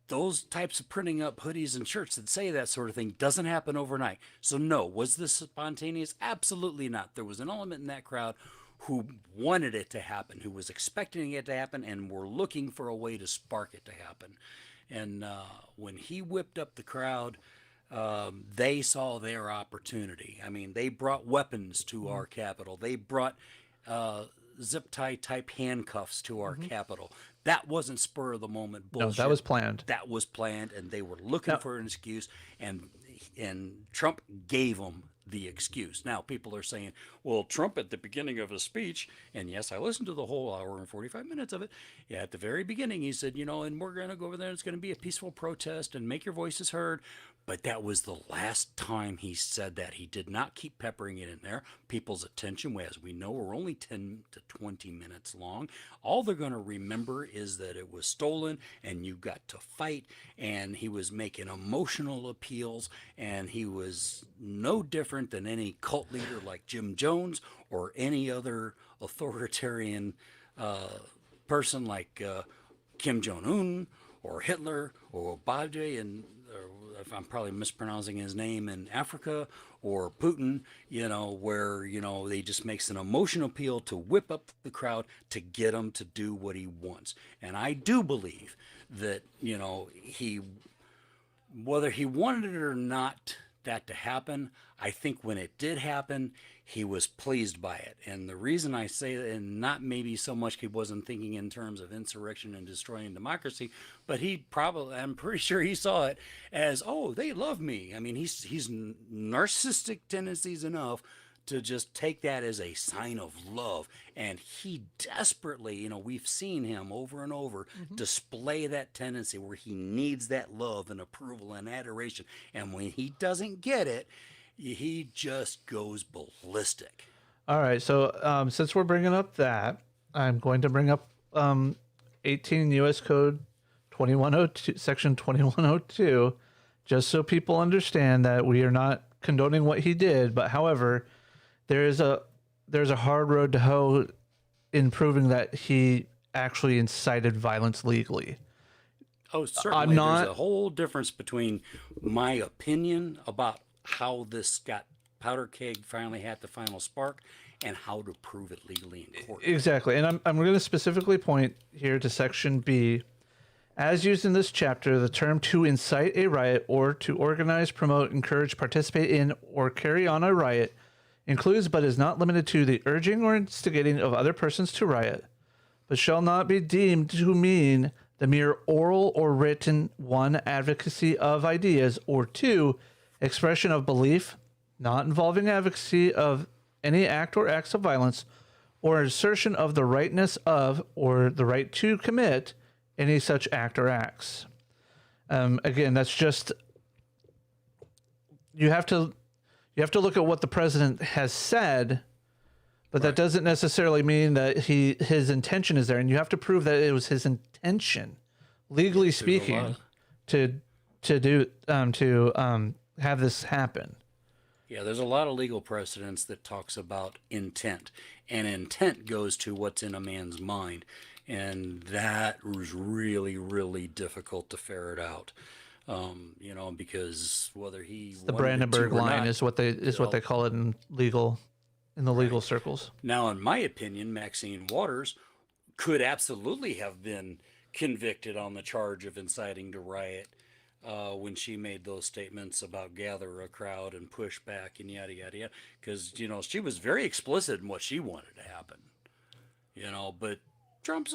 those types of printing up hoodies and shirts that say that sort of thing doesn't happen overnight. So no, was this spontaneous? Absolutely not. There was an element in that crowd who wanted it to happen, who was expecting it to happen, and were looking for a way to spark it to happen. And when he whipped up the crowd, they saw their opportunity. I mean, they brought weapons to our Capitol. They brought zip tie type handcuffs to our Capitol. That wasn't spur of the moment bullshit. No, that was planned. That was planned, and they were looking for an excuse, and Trump gave them the excuse. Now, people are saying, well, Trump at the beginning of his speech, and yes, I listened to the whole hour and 45 minutes of it. Yeah, at the very beginning, he said, and we're going to go over there, and it's going to be a peaceful protest, and make your voices heard. But that was the last time he said that. He did not keep peppering it in there. People's attention, as we know, are only 10 to 20 minutes long. All they're going to remember is that it was stolen and you got to fight, and he was making emotional appeals, and he was no different than any cult leader like Jim Jones or any other authoritarian person like Kim Jong-un or Hitler or Obaje, and if I'm probably mispronouncing his name, in Africa, or Putin, where, they just makes an emotional appeal to whip up the crowd to get him to do what he wants. And I do believe that, he, whether he wanted it or not that to happen. I think when it did happen, he was pleased by it. And the reason I say that, and not maybe so much he wasn't thinking in terms of insurrection and destroying democracy, but he probably, I'm pretty sure he saw it as, oh, they love me. I mean, he's narcissistic tendencies enough to just take that as a sign of love. And he desperately, we've seen him over and over display that tendency where he needs that love and approval and adoration. And when he doesn't get it, he just goes ballistic. All right. So since we're bringing up that, I'm going to bring up 18 U.S. Code 2102, Section 2102, just so people understand that we are not condoning what he did. But however, there's a hard road to hoe in proving that he actually incited violence legally. Oh, certainly. There's a whole difference between my opinion about how this powder keg finally had the final spark and how to prove it legally in court. Exactly. And I'm going to specifically point here to Section B. As used in this chapter, the term to incite a riot or to organize, promote, encourage, participate in, or carry on a riot includes but is not limited to the urging or instigating of other persons to riot, but shall not be deemed to mean the mere oral or written, 1, advocacy of ideas, or 2, expression of belief, not involving advocacy of any act or acts of violence, or assertion of the rightness of or the right to commit any such act or acts. Again, that's just, you have to look at what the president has said, but that doesn't necessarily mean that his intention is there, and you have to prove that it was his intention, legally speaking, to have this happen. Yeah, there's a lot of legal precedents that talks about intent, and intent goes to what's in a man's mind, and that was really, really difficult to ferret out. Because whether the Brandenburg line is what they call it in the legal circles. Now, in my opinion, Maxine Waters could absolutely have been convicted on the charge of inciting to riot when she made those statements about gather a crowd and push back and yada yada yada. Because she was very explicit in what she wanted to happen. But Trump's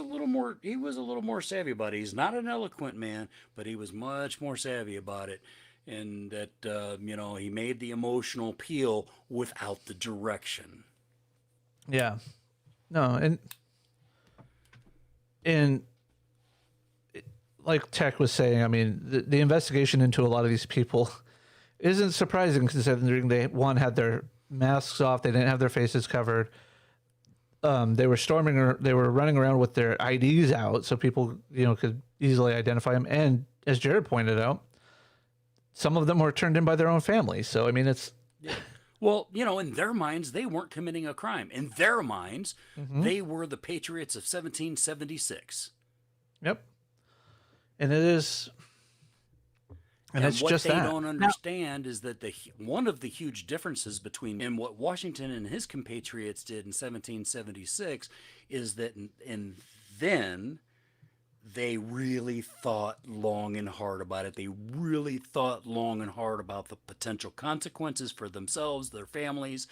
he was a little more savvy about it. He's not an eloquent man, but he was much more savvy about it. And that, he made the emotional appeal without the direction. Yeah. No, and like Tech was saying, I mean, the investigation into a lot of these people isn't surprising considering they, one, had their masks off, they didn't have their faces covered. They were running around with their IDs out so people, could easily identify them. And as Jared pointed out, some of them were turned in by their own family. So, I mean, it's... Yeah. Well, in their minds, they weren't committing a crime. In their minds, they were the patriots of 1776. Yep. And it is... And it's just that. What they don't understand is that one of the huge differences between and what Washington and his compatriots did in 1776 is that then they really thought long and hard about it. They really thought long and hard about the potential consequences for themselves, their families,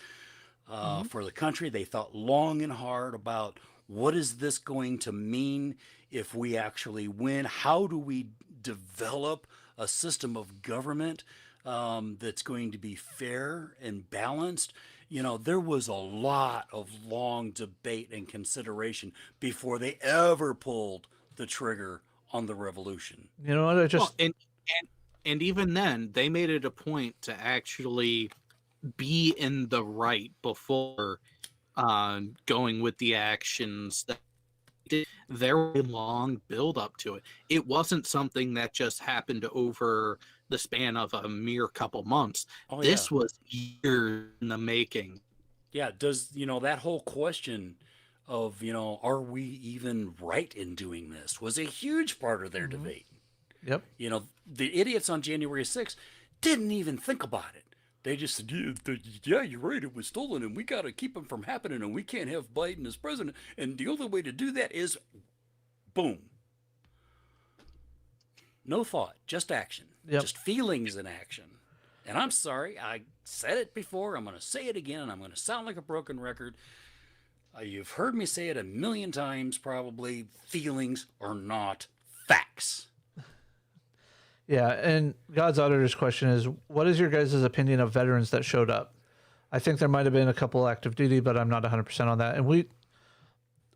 for the country. They thought long and hard about what is this going to mean if we actually win? How do we develop a system of government that's going to be fair and balanced? There was a lot of long debate and consideration before they ever pulled the trigger on the revolution. You know what? And even then, they made it a point to actually be in the right before going with the actions that there was a long build up to it. It wasn't something that just happened over the span of a mere couple months. This was years in the making. Yeah. Does, that whole question of, are we even right in doing this was a huge part of their debate. Yep. The idiots on January 6th didn't even think about it. They just said, yeah, you're right, it was stolen, and we got to keep them from happening, and we can't have Biden as president. And the only way to do that is, boom. No thought, just action. Yep. Just feelings in action. And I'm sorry, I said it before, I'm going to say it again, and I'm going to sound like a broken record. You've heard me say it a million times, probably. Feelings are not facts. Yeah, and God's auditor's question is, what is your guys' opinion of veterans that showed up? I think there might have been a couple active duty, but I'm not 100% on that. And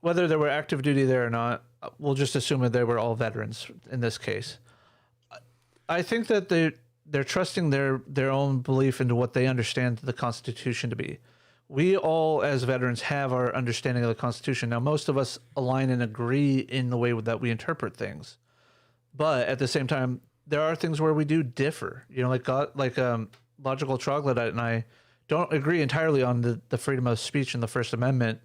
whether there were active duty there or not, we'll just assume that they were all veterans in this case. I think that they're trusting their own belief into what they understand the Constitution to be. We all, as veterans, have our understanding of the Constitution. Now, most of us align and agree in the way that we interpret things, but at the same time, there are things where we do differ. You know, like Logical Troglodyte and I don't agree entirely on the freedom of speech in the First Amendment,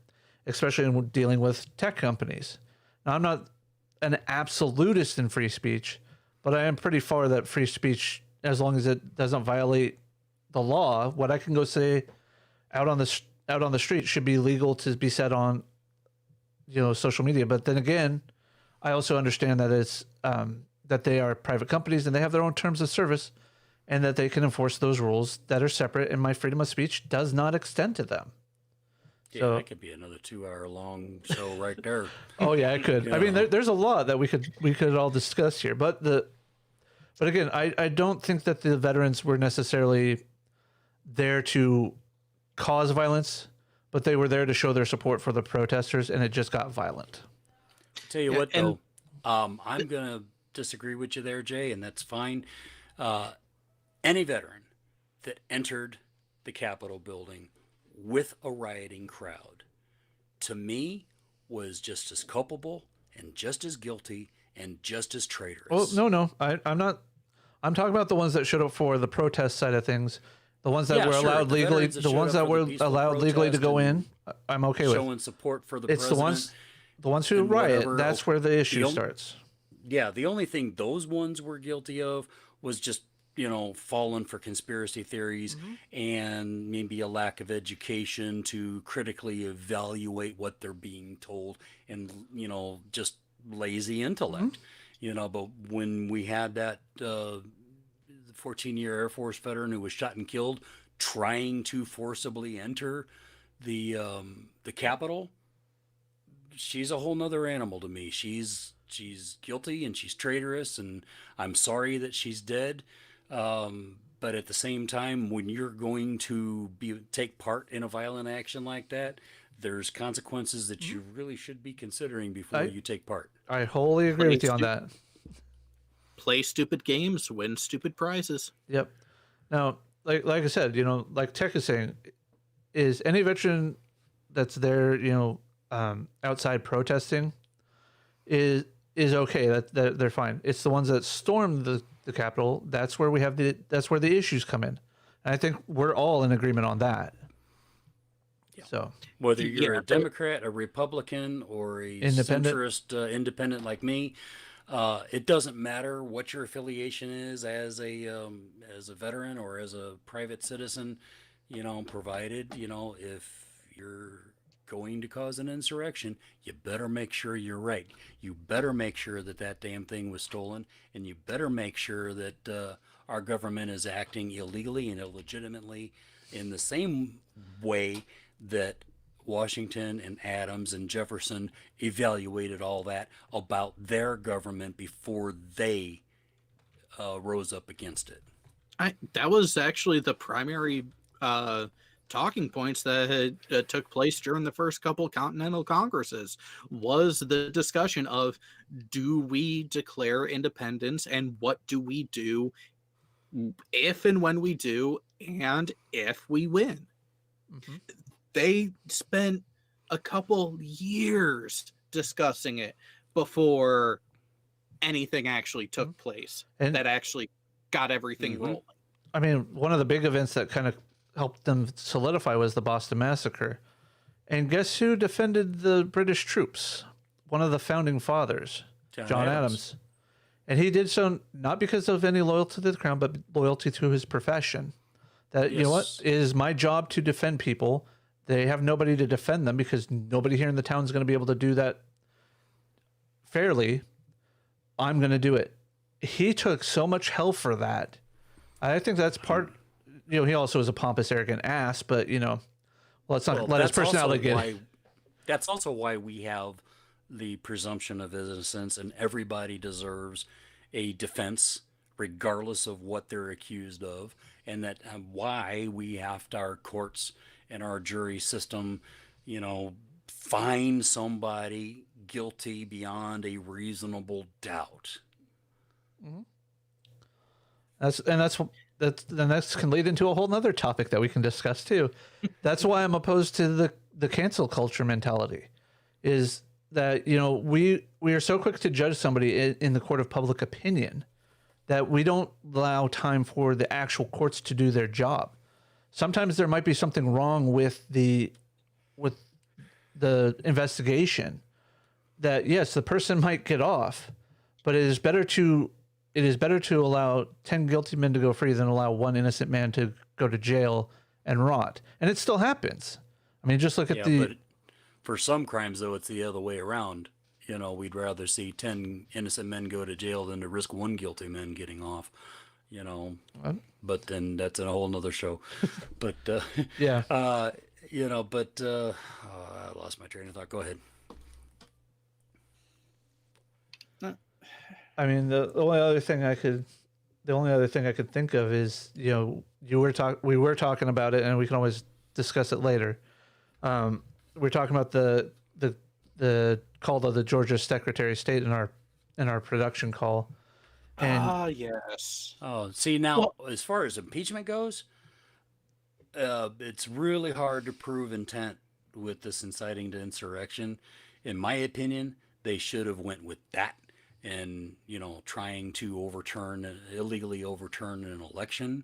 especially in dealing with tech companies. Now, I'm not an absolutist in free speech, but I am pretty far that free speech, as long as it doesn't violate the law, what I can go say out on the street should be legal to be said on, social media. But then again, I also understand that it's that they are private companies and they have their own terms of service, and that they can enforce those rules that are separate. And my freedom of speech does not extend to them. Yeah, So, that could be another 2-hour-long show right there. oh yeah, it could. I mean, there's a lot that we could all discuss here, but again, I don't think that the veterans were necessarily there to cause violence, but they were there to show their support for the protesters, and it just got violent. Tell you what, though, I'm going to disagree with you there, Jay, and that's fine. Any veteran that entered the Capitol building with a rioting crowd, to me, was just as culpable and just as guilty and just as traitorous. Oh, no. I'm not. I'm talking about the ones that showed up for the protest side of things. The ones that were allowed legally, the ones that were allowed legally to go in, I'm okay with. Showing support for the it's president. The ones who riot. That's where the issue starts. Yeah, the only thing those ones were guilty of was just, falling for conspiracy theories and maybe a lack of education to critically evaluate what they're being told, and, just lazy intellect. But when we had that 14-year Air Force veteran who was shot and killed trying to forcibly enter the Capitol, she's a whole nother animal to me. She's guilty and she's traitorous, and I'm sorry that she's dead. But at the same time, when you're going to take part in a violent action like that, there's consequences that you really should be considering before you take part. I wholly agree with you on that. Play stupid games, win stupid prizes. Yep. Now, like I said, like Tech is saying, is any veteran that's there, outside protesting, is okay. That they're fine. It's the ones that stormed the Capitol. That's where that's where the issues come in. And I think we're all in agreement on that. Yeah. So whether you're a Democrat, a Republican, or a centrist independent like me, it doesn't matter what your affiliation is as a veteran or as a private citizen, provided, if you're going to cause an insurrection, you better make sure you're right. You better make sure that damn thing was stolen, and you better make sure that our government is acting illegally and illegitimately in the same way that Washington and Adams and Jefferson evaluated all that about their government before they rose up against it. That was actually the primary talking points that took place during the first couple Continental Congresses, was the discussion of, do we declare independence, and what do we do if and when we do, and if we win? Mm-hmm. They spent a couple years discussing it before anything actually took place and that actually got everything rolling. I mean, one of the big events that kind of helped them solidify was the Boston Massacre. And guess who defended the British troops? One of the founding fathers, John Adams. And he did so not because of any loyalty to the crown, but loyalty to his profession. That, you know what, it is my job to defend people. They have nobody to defend them because nobody here in the town is going to be able to do that fairly. I'm going to do it. He took so much hell for that. I think that's part he also is a pompous, arrogant ass. But let's not Well, let his that's also personality get. why that's also why we have the presumption of innocence, and everybody deserves a defense, regardless of what they're accused of, and that why we have to, our courts and our jury system, find somebody guilty beyond a reasonable doubt. Mhm. That's can lead into a whole nother topic that we can discuss too. That's why I'm opposed to the cancel culture mentality. Is that we are so quick to judge somebody in the court of public opinion that we don't allow time for the actual courts to do their job. Sometimes there might be something wrong with the investigation. That yes, the person might get off, but it is better to allow 10 guilty men to go free than allow one innocent man to go to jail and rot. And it still happens. I mean, just look at but for some crimes, though, it's the other way around. We'd rather see 10 innocent men go to jail than to risk one guilty man getting off. But then that's a whole nother show. But yeah. I lost my train of thought. Go ahead. I mean, the only other thing I could think of is, we were talking about it, and we can always discuss it later. We're talking about the call to the Georgia Secretary of State in our production call. And yes. Oh, see now, as far as impeachment goes, it's really hard to prove intent with this inciting to insurrection. In my opinion, they should have went with that. And trying to illegally overturn an election.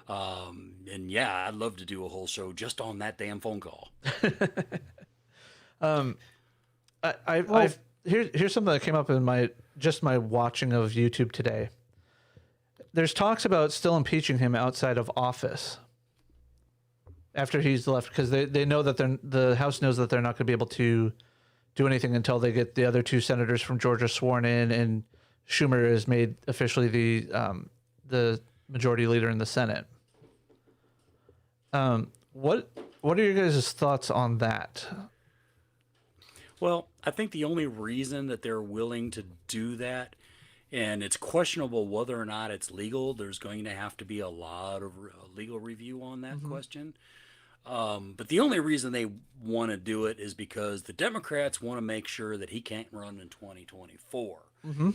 And yeah, I'd love to do a whole show just on that damn phone call. Here's something that came up in my watching of YouTube today. There's talks about still impeaching him outside of office after he's left, because they know that the House knows that they're not going to be able to do anything until they get the other two senators from Georgia sworn in, and Schumer is made officially the majority leader in the Senate. What are your guys' thoughts on that? Well, I think the only reason that they're willing to do that, and it's questionable whether or not it's legal, there's going to have to be a lot of legal review on that question. But the only reason they want to do it is because the Democrats want to make sure that he can't run in 2024.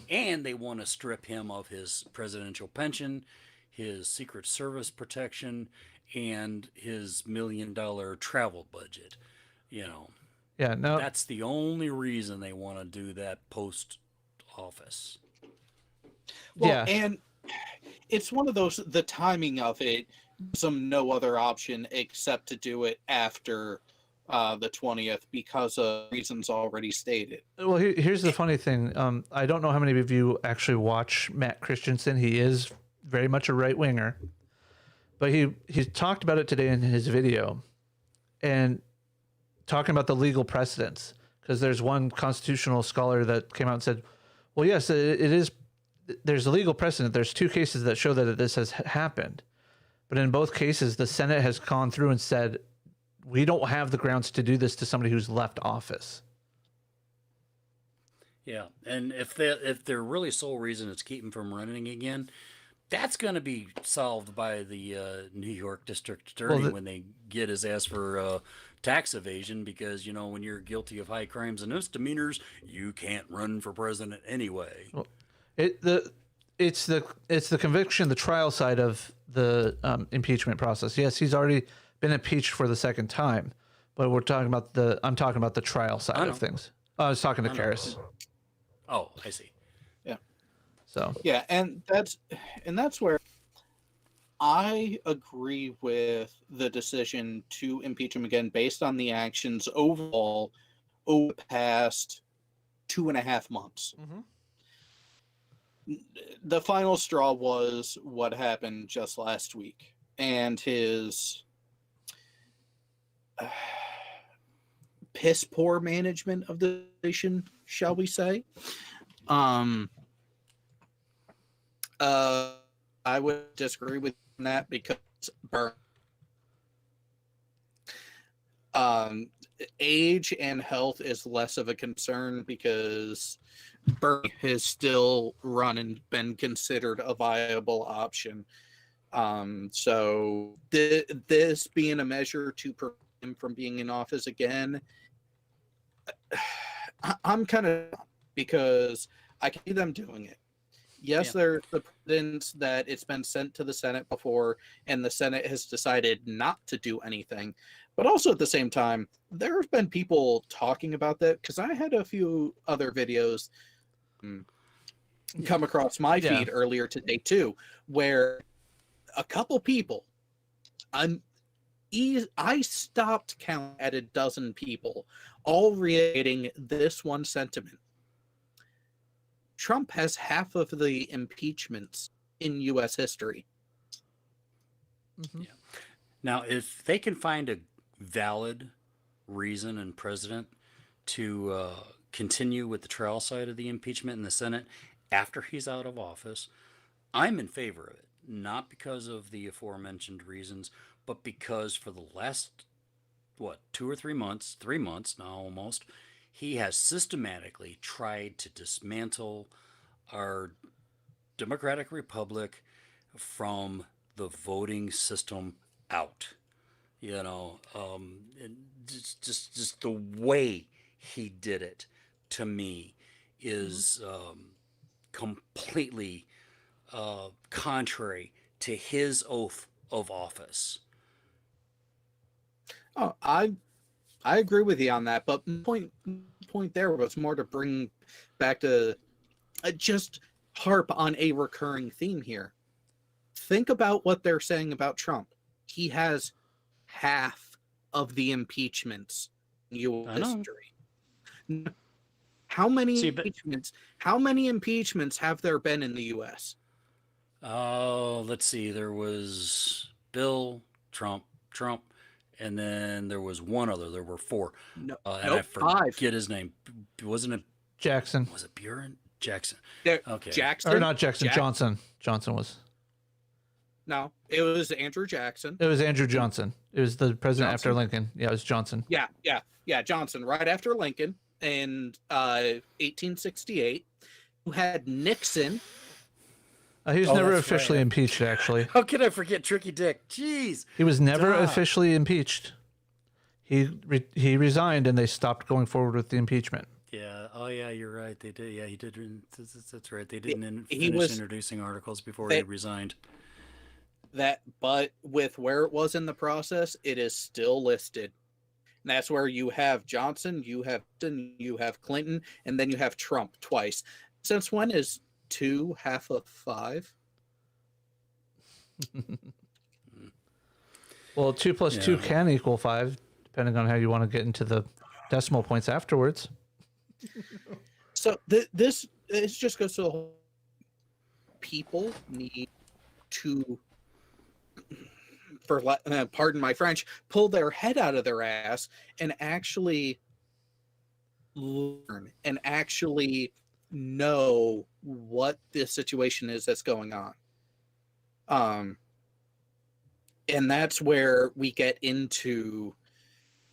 And they want to strip him of his presidential pension, his Secret Service protection, and his $1 million travel budget. Yeah, no. That's the only reason they want to do that post-office. Well, yeah. And it's one of those, the timing of it, some no other option except to do it after the 20th because of reasons already stated. Well, here's the funny thing. I don't know how many of you actually watch Matt Christensen. He is very much a right winger, but he talked about it today in his video, and talking about the legal precedents, because there's one constitutional scholar that came out and said, well, yes, it is. There's a legal precedent. There's two cases that show that this has happened. But in both cases, the Senate has gone through and said, we don't have the grounds to do this to somebody who's left office. Yeah, and if their really sole reason is keep him from running again, that's going to be solved by the New York District Attorney when they get his ass for tax evasion, because when you're guilty of high crimes and misdemeanors, you can't run for president anyway. Well, it's the conviction, the trial side of the impeachment process. Yes, he's already been impeached for the second time, but I'm talking about the trial side of things. I was talking to Karis. Oh, I see. Yeah. So yeah, and that's where I agree with the decision to impeach him again based on the actions overall over the past 2.5 months. The final straw was what happened just last week, and his piss poor management of the nation, shall we say. I would disagree with that because burn. Age and health is less of a concern because Bernie has still run and been considered a viable option. So this being a measure to prevent him from being in office again, I'm kind of, because I can see them doing it. Yes, there's the precedence that it's been sent to the Senate before, and the Senate has decided not to do anything. But also at the same time, there have been people talking about that, because I had a few other videos come across my feed earlier today too, where a couple people, I stopped counting at a dozen people, all reiterating this one sentiment. Trump has half of the impeachments in U.S. history. Mm-hmm. Yeah. Now, if they can find a valid reason and precedent to continue with the trial side of the impeachment in the Senate after he's out of office, I'm in favor of it. Not because of the aforementioned reasons, but because for the last, 2 or 3 months, 3 months now almost, he has systematically tried to dismantle our democratic republic from the voting system out. Just the way he did it, to me, is completely contrary to his oath of office. Oh, I agree with you on that, but point there was more to bring back to just harp on a recurring theme here. Think about what they're saying about Trump. He has half of the impeachments in U.S. history. How many impeachments? How many impeachments have there been in the U.S.? Let's see. There was Bill, Trump, and then there was one other. There were 4. No, and I forget his name. Wasn't it Jackson? Was it Buren? Jackson. Okay. Jackson. Or not Jackson. Johnson. Johnson was. No, it was Andrew Jackson. It was Andrew Johnson. It was the president after Lincoln. Yeah, it was Johnson. Yeah, Johnson, right after Lincoln in 1868. Who had Nixon. He was never officially impeached, actually. How could I forget Tricky Dick? Jeez. He was never officially impeached. He resigned, and they stopped going forward with the impeachment. Yeah. Oh, yeah. You're right. They did. Yeah, he did. That's right. They didn't finish introducing articles before he resigned. But with where it was in the process, it is still listed. And that's where you have Johnson, you have Clinton, and then you have Trump twice. Since when is 2 half of 5? Well, 2 plus 2 can equal 5, depending on how you want to get into the decimal points afterwards. So this just goes to the whole. People need to, pardon my French, pull their head out of their ass and actually learn and actually know what the situation is that's going on. And that's where we get into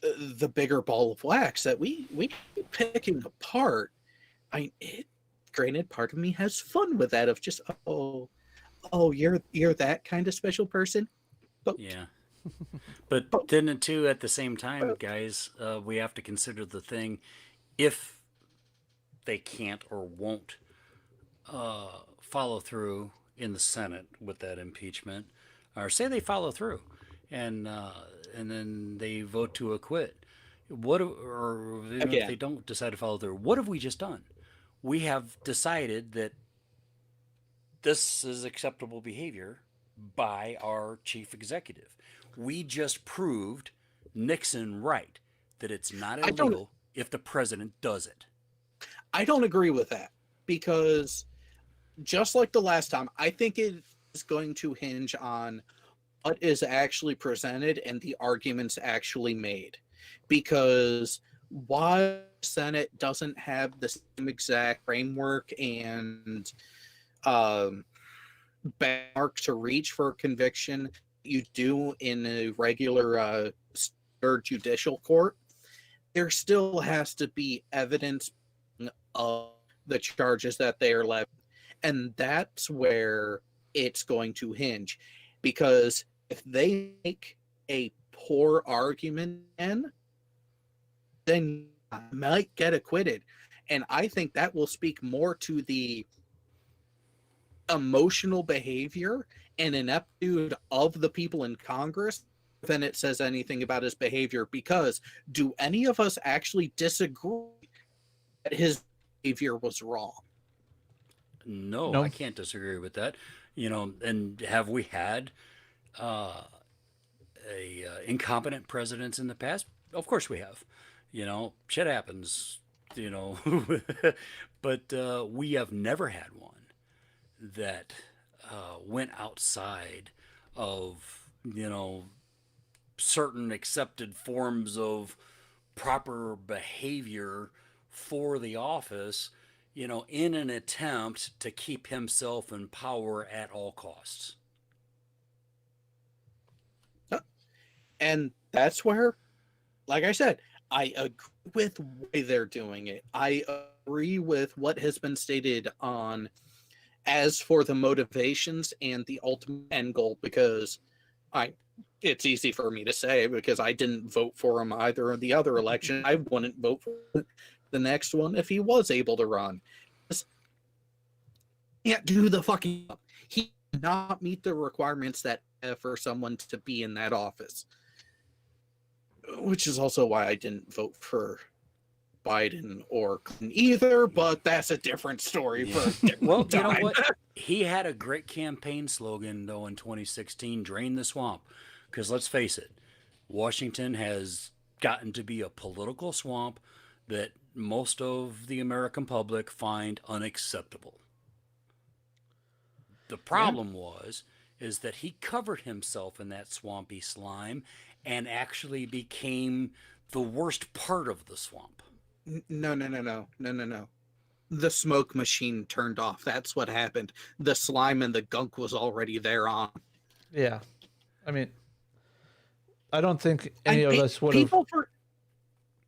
the bigger ball of wax that we keep picking apart. Granted, part of me has fun with that, of just, oh, you're that kind of special person. But yeah. But then too, at the same time, guys, we have to consider the thing, if they can't or won't follow through in the Senate with that impeachment, or say they follow through, and then they vote to acquit. If they don't decide to follow through, what have we just done? We have decided that this is acceptable behavior by our chief executive. We just proved Nixon right, that it's not illegal if the president does it. I don't agree with that, because just like the last time, I think it is going to hinge on what is actually presented and the arguments actually made. Because while the Senate doesn't have the same exact framework and benchmark to reach for conviction you do in a regular or judicial court, there still has to be evidence of the charges that they are levied. And that's where it's going to hinge. Because if they make a poor argument, then you might get acquitted. And I think that will speak more to the emotional behavior and ineptitude of the people in Congress than it says anything about his behavior. Because do any of us actually disagree that his behavior was wrong? No, No. I can't disagree with that. And have we had incompetent presidents in the past? Of course we have. Shit happens. But we have never had one that went outside of certain accepted forms of proper behavior for the office, in an attempt to keep himself in power at all costs. And that's where, like I said, I agree with why they're doing it. I agree with what has been stated on as for the motivations and the ultimate end goal, because it's easy for me to say because I didn't vote for him either in the other election. I wouldn't vote for the next one if he was able to run. He can't do the fucking. He did not meet the requirements that for someone to be in that office, which is also why I didn't vote for Biden or Clinton either. But that's a different story for a different time. You know what? He had a great campaign slogan though in 2016: "Drain the swamp." Because let's face it, Washington has gotten to be a political swamp that most of the American public find unacceptable. The problem is that he covered himself in that swampy slime and actually became the worst part of the swamp. No. The smoke machine turned off. That's what happened. The slime and the gunk was already there on. Yeah. I mean, I don't think any of us would have.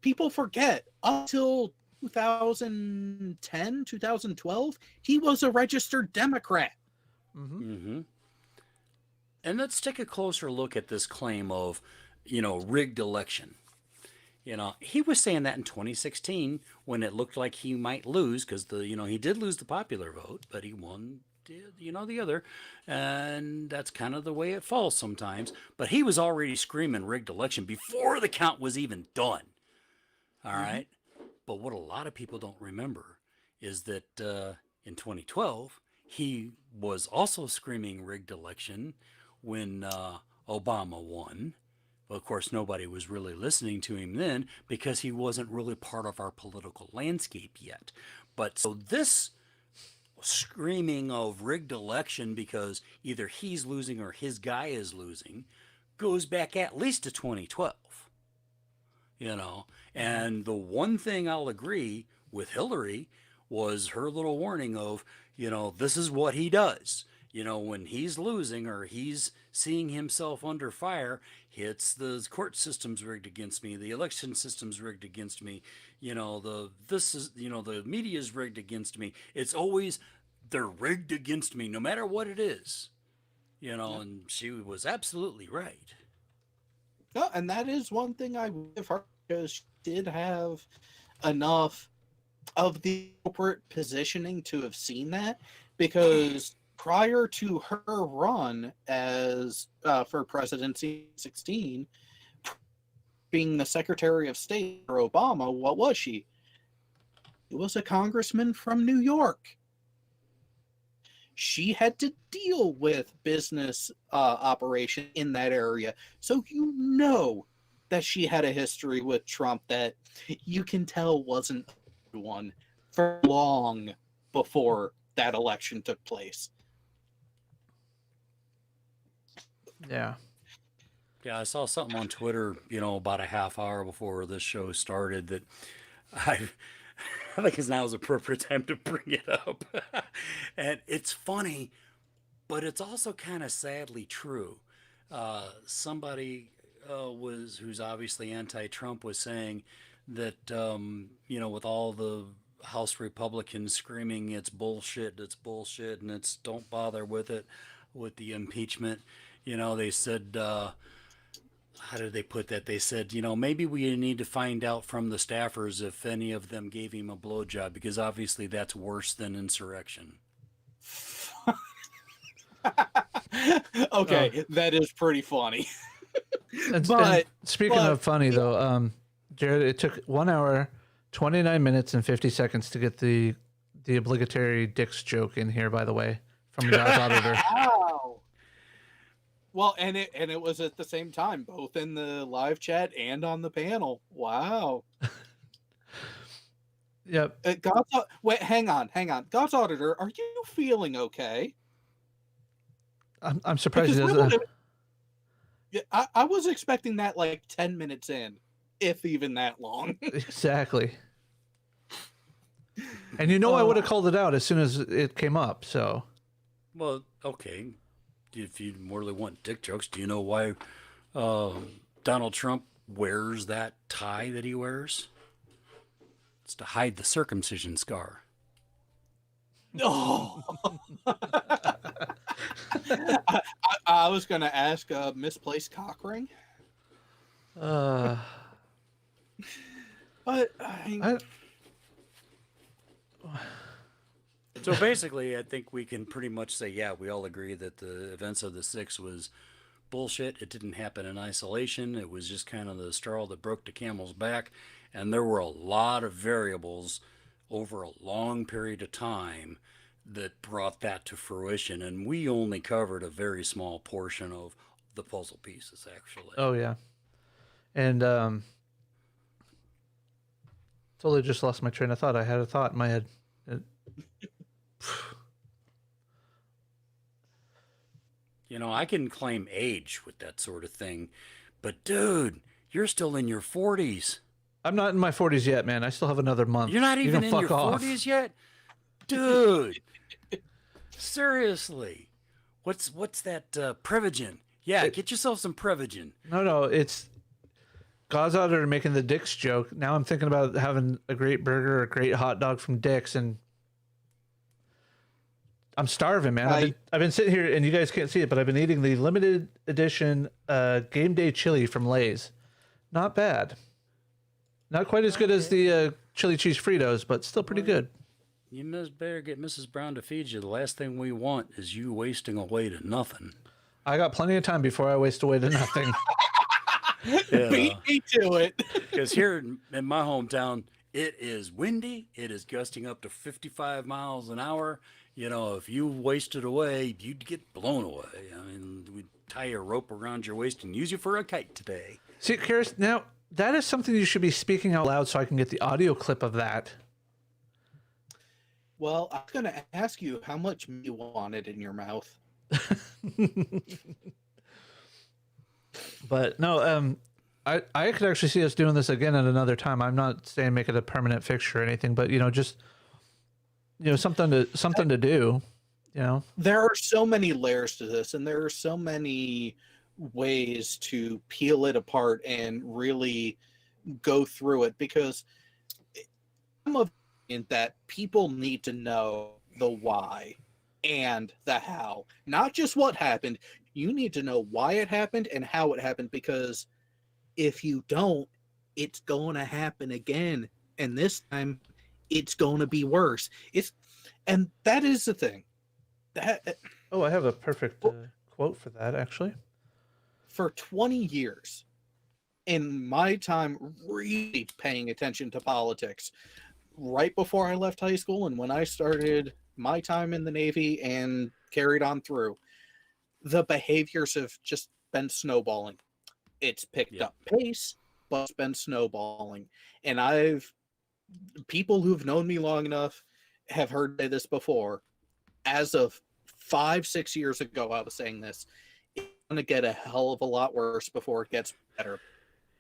People forget, up till 2010, 2012, he was a registered Democrat. Mm-hmm. And let's take a closer look at this claim of, rigged election. He was saying that in 2016 when it looked like he might lose because he did lose the popular vote, but he won the other, and that's kind of the way it falls sometimes. But he was already screaming rigged election before the count was even done. All right. But what a lot of people don't remember is that in 2012 he was also screaming rigged election when Obama won. Well, of course, nobody was really listening to him then because he wasn't really part of our political landscape yet. But so this screaming of rigged election because either he's losing or his guy is losing goes back at least to 2012. And the one thing I'll agree with Hillary was her little warning of, this is what he does. When he's losing or he's seeing himself under fire, it's the court system's rigged against me, the election system's rigged against me, the media's rigged against me. It's always they're rigged against me, no matter what it is. And she was absolutely right. No, and that is one thing I would have heard, because she did have enough of the appropriate positioning to have seen that, because prior to her run as for presidency 16, being the Secretary of State for Obama, what was she? She was a congressman from New York. She had to deal with business operation in that area. So that she had a history with Trump that you can tell wasn't one for long before that election took place. Yeah. Yeah, I saw something on Twitter, about a half hour before this show started that I think now is an appropriate time to bring it up. And it's funny, but it's also kind of sadly true. somebody who's obviously anti-Trump was saying that with all the House Republicans screaming it's bullshit, and it's don't bother with it, with the impeachment. They said, how did they put that? They said, maybe we need to find out from the staffers if any of them gave him a blowjob, because obviously that's worse than insurrection. Okay, that is pretty funny. And speaking of funny, though, Jared, it took 1 hour, 29 minutes, and 50 seconds to get the obligatory Dick's joke in here, by the way, from God's Auditor. Wow. Well, and it was at the same time, both in the live chat and on the panel. Wow. Yep. Wait, hang on. God's Auditor, are you feeling okay? I'm surprised he doesn't. Yeah, I was expecting that like 10 minutes in, if even that long. Exactly. And I would have called it out as soon as it came up, so. Well, okay. If you really want dick jokes, do you know why Donald Trump wears that tie that he wears? It's to hide the circumcision scar. Oh. I was going to ask a misplaced cock ring. But So basically, I think we can pretty much say, yeah, we all agree that the events of the 6th was bullshit. It didn't happen in isolation. It was just kind of the straw that broke the camel's back. And there were a lot of variables over a long period of time that brought that to fruition. And we only covered a very small portion of the puzzle pieces, actually. Oh, yeah. And totally just lost my train of thought. I had a thought in my head. I can claim age with that sort of thing. But, dude, you're still in your 40s. I'm not in my 40s yet, man. I still have another month. You're not even in your 40s yet? Dude. Seriously. What's that Prevagen? Yeah, get yourself some Prevagen. No, it's God's Auditor making the Dick's joke. Now I'm thinking about having a great burger or a great hot dog from Dick's, and I'm starving, man. I've been sitting here, and you guys can't see it, but I've been eating the limited edition Game Day chili from Lay's. Not bad. Not quite as good as the chili cheese Fritos, but still pretty good. You better get Mrs. Brown to feed you. The last thing we want is you wasting away to nothing. I got plenty of time before I waste away to nothing. Yeah. Beat me to it. Because here in my hometown, it is windy. It is gusting up to 55 miles an hour. If you wasted away, you'd get blown away. I mean, we'd tie a rope around your waist and use you for a kite today. See, Karis, now that is something you should be speaking out loud so I can get the audio clip of that. Well, I was going to ask you how much you wanted in your mouth. But no, I could actually see us doing this again at another time. I'm not saying make it a permanent fixture or anything, but just something to do. There are so many layers to this, and there are so many ways to peel it apart and really go through it, because I'm of the opinion that people need to know the why and the how, not just what happened. You need to know why it happened and how it happened, because if you don't, it's going to happen again, and this time it's going to be worse. And that is the thing. I have a perfect quote for that, actually. For 20 years, in my time really paying attention to politics, right before I left high school and when I started my time in the Navy and carried on through, the behaviors have just been snowballing. It's picked up pace, but it's been snowballing. And people who've known me long enough have heard me say this before. As of 5-6 years ago, I was saying this. It's going to get a hell of a lot worse before it gets better.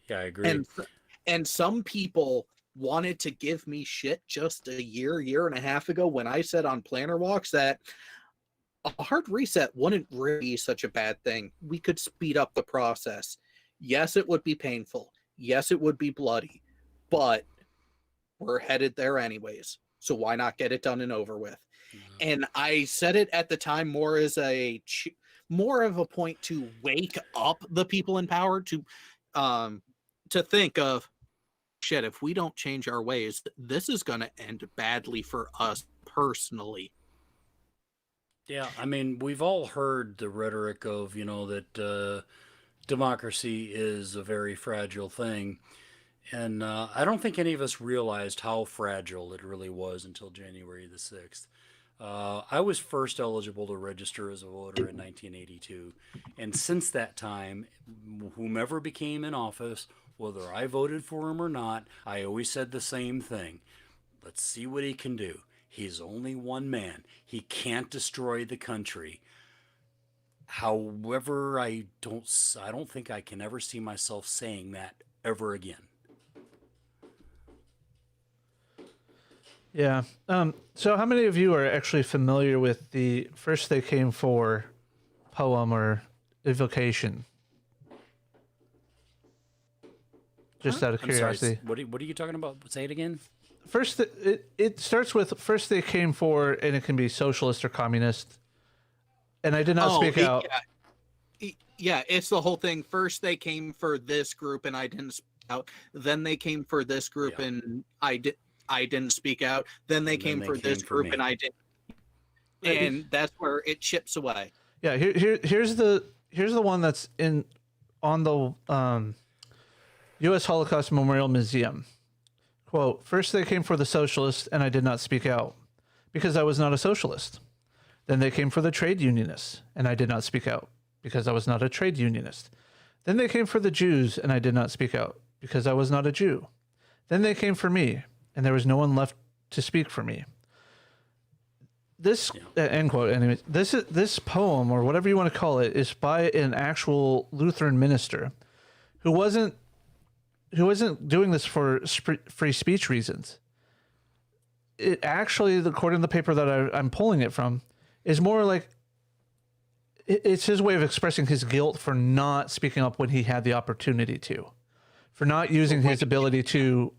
Yeah, I agree. And some people wanted to give me shit just a year and a half ago when I said on Planner Walks that a hard reset wouldn't really be such a bad thing. We could speed up the process. Yes, it would be painful. Yes, it would be bloody, but we're headed there anyways. So why not get it done and over with? And I said it at the time more as more of a point to wake up the people in power to think of, shit, if we don't change our ways, this is going to end badly for us personally. Yeah, I mean, we've all heard the rhetoric of, that democracy is a very fragile thing. And I don't think any of us realized how fragile it really was until January the 6th. I was first eligible to register as a voter in 1982. And since that time, whomever became in office, whether I voted for him or not, I always said the same thing. Let's see what he can do. He's only one man. He can't destroy the country. However, I don't think I can ever see myself saying that ever again. Yeah. So how many of you are actually familiar with the First They Came For poem or evocation? Just out of curiosity. Sorry, what are you talking about? Say it again. First, it starts with first they came for, and it can be socialist or communist. And I did not speak out. Yeah, it's the whole thing. First they came for this group, and I didn't speak out. Then they came for this group, and I didn't speak out. Then they came for this group, and I didn't. And that's where it chips away. Yeah, here's the one that's on the U.S. Holocaust Memorial Museum. Quote, first they came for the socialists, and I did not speak out because I was not a socialist. Then they came for the trade unionists, and I did not speak out because I was not a trade unionist. Then they came for the Jews, and I did not speak out because I was not a Jew. Then they came for me, and there was no one left to speak for me. This end quote. Anyways, this poem, or whatever you want to call it, is by an actual Lutheran minister who wasn't doing this for free speech reasons. It actually, according to the paper that I'm pulling it from, is more like it's his way of expressing his guilt for not speaking up when he had the opportunity to, for not using his ability to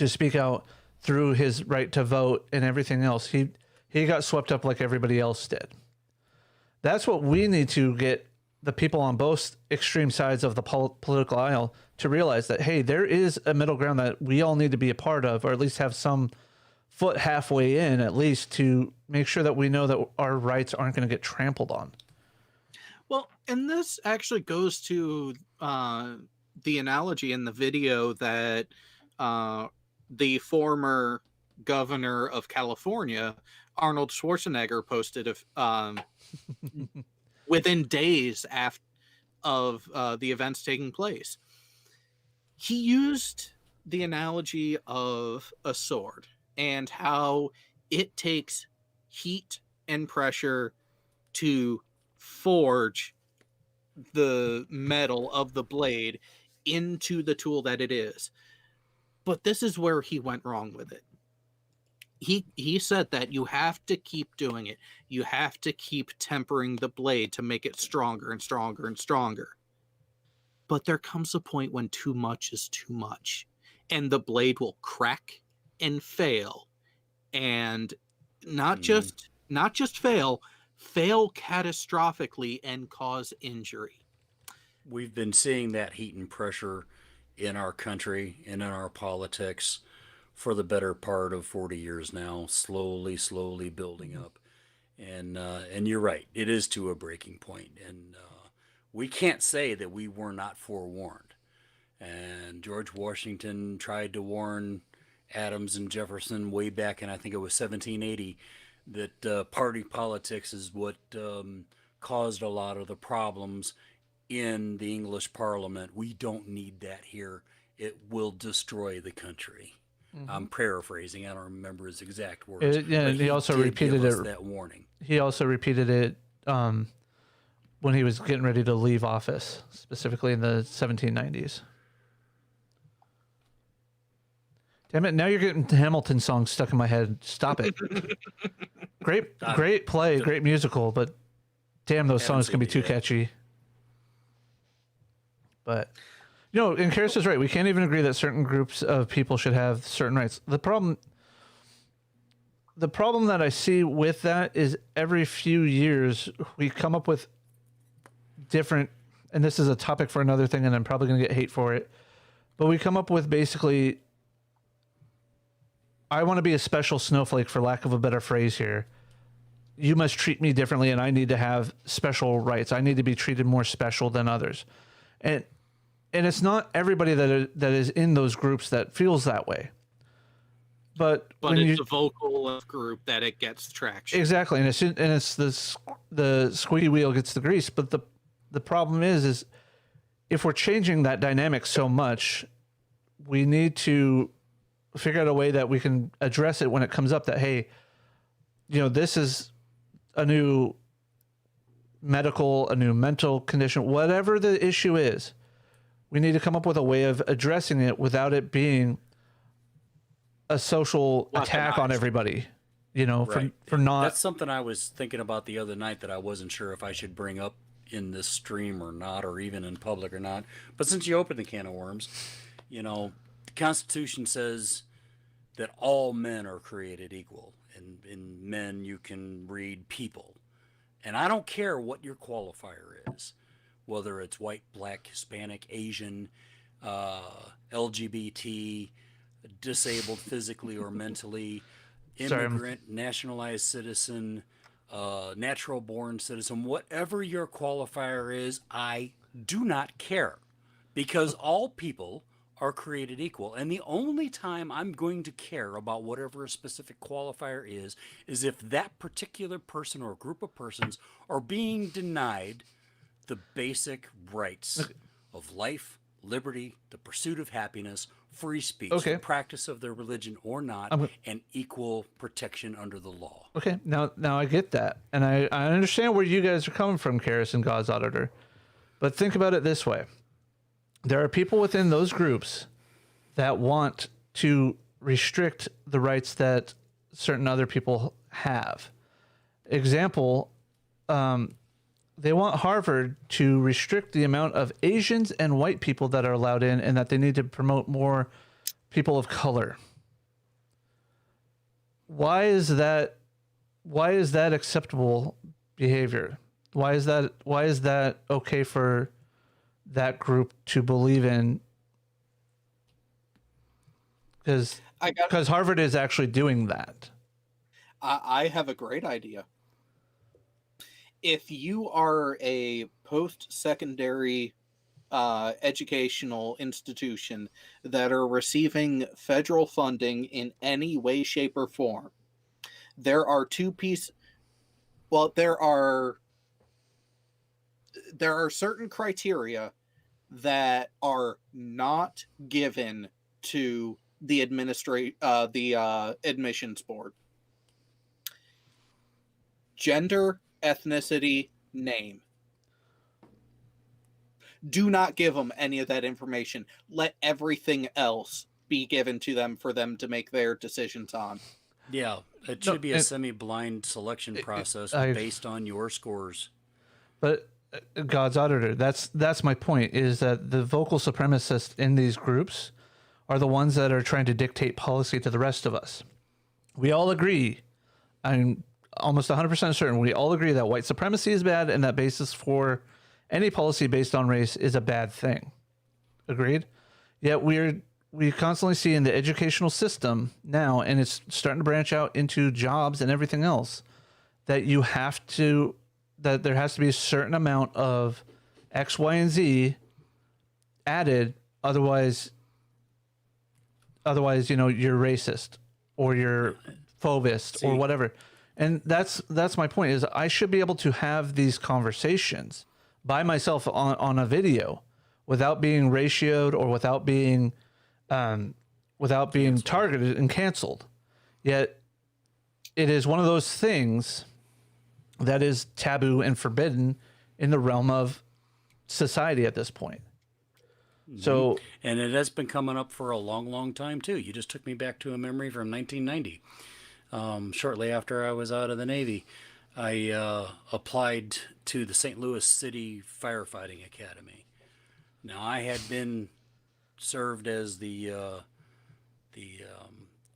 speak out through his right to vote and everything else. He got swept up like everybody else did. That's what we need to get the people on both extreme sides of the political aisle to realize, that, hey, there is a middle ground that we all need to be a part of, or at least have some foot halfway in, at least, to make sure that we know that our rights aren't going to get trampled on. Well, and this actually goes to the analogy in the video that the former governor of California, Arnold Schwarzenegger, posted within days of the events taking place. He used the analogy of a sword and how it takes heat and pressure to forge the metal of the blade into the tool that it is. But this is where he went wrong with it. He said that you have to keep doing it. You have to keep tempering the blade to make it stronger and stronger and stronger. But there comes a point when too much is too much, and the blade will crack and fail, and not just fail catastrophically and cause injury. We've been seeing that heat and pressure in our country and in our politics for the better part of 40 years now, slowly building up. And you're right, it is to a breaking point. And we can't say that we were not forewarned. And George Washington tried to warn Adams and Jefferson way back in, I think it was 1780, that party politics is what caused a lot of the problems in the English Parliament. We don't need that here. It will destroy the country. Mm-hmm. I'm paraphrasing. I don't remember his exact words. He also repeated it. That warning. He also repeated it when he was getting ready to leave office, specifically in the 1790s. Damn it! Now you're getting Hamilton songs stuck in my head. Stop it. Great play, great musical, but damn, those songs can be too catchy. But and Karis is right. We can't even agree that certain groups of people should have certain rights. The problem that I see with that is every few years we come up with different, and this is a topic for another thing, and I'm probably going to get hate for it, but we come up with basically, I want to be a special snowflake, for lack of a better phrase here. You must treat me differently, and I need to have special rights. I need to be treated more special than others. And it's not everybody that is in those groups that feels that way. But it's a vocal group that it gets traction. Exactly, and it's the squeaky wheel gets the grease. But the problem is if we're changing that dynamic so much, we need to figure out a way that we can address it when it comes up. That hey, this is a new mental condition, whatever the issue is. We need to come up with a way of addressing it without it being a social attack on everybody, Right. for not. That's something I was thinking about the other night that I wasn't sure if I should bring up in this stream or not, or even in public or not. But since you opened the can of worms, the Constitution says that all men are created equal. And in men, you can read people. And I don't care what your qualifier is, whether it's white, black, Hispanic, Asian, LGBT, disabled physically or mentally, immigrant, nationalized citizen, natural born citizen, whatever your qualifier is, I do not care, because all people are created equal. And the only time I'm going to care about whatever a specific qualifier is if that particular person or group of persons are being denied the basic rights of life, liberty, the pursuit of happiness, free speech, the practice of their religion or not, and equal protection under the law. Okay, now I get that. And I understand where you guys are coming from, Karis and God's Auditor. But think about it this way. There are people within those groups that want to restrict the rights that certain other people have. Example, they want Harvard to restrict the amount of Asians and white people that are allowed in, and that they need to promote more people of color. Why is that acceptable behavior? Why is that okay for that group to believe in? Because Harvard is actually doing that. I have a great idea. If you are a post-secondary educational institution that are receiving federal funding in any way, shape, or form, there are certain criteria that are not given to the admissions board. Gender, ethnicity, name. Do not give them any of that information. Let everything else be given to them for them to make their decisions on. Yeah, it should be a semi-blind selection process based on your scores. But God's Auditor, that's my point, is that the vocal supremacists in these groups are the ones that are trying to dictate policy to the rest of us. We all agree, I'm almost 100% certain, we all agree that white supremacy is bad and that basis for any policy based on race is a bad thing. Agreed? Yet we constantly see in the educational system now, and it's starting to branch out into jobs and everything else, that there has to be a certain amount of X, Y, and Z added. Otherwise, you're racist or you're phobist or whatever. And that's my point, is I should be able to have these conversations by myself on a video without being ratioed or without being targeted and canceled. Yet it is one of those things that is taboo and forbidden in the realm of society at this point. So And it has been coming up for a long, long time, too. You just took me back to a memory from 1990. Shortly after I was out of the Navy, I applied to the St. Louis City Firefighting Academy. Now, I had been served as the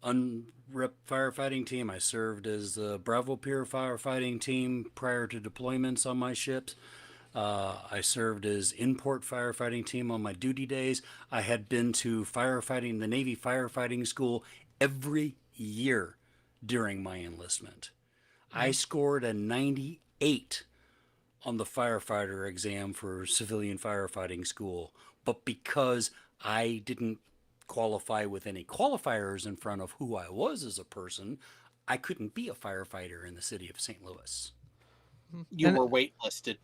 unrep firefighting team. I served as the Bravo Pier firefighting team prior to deployments on my ships. I served as import firefighting team on my duty days. I had been to the Navy firefighting school every year during my enlistment. I scored a 98 on the firefighter exam for civilian firefighting school, but because I didn't qualify with any qualifiers in front of who I was as a person, I couldn't be a firefighter in the city of St. Louis. You And- were waitlisted.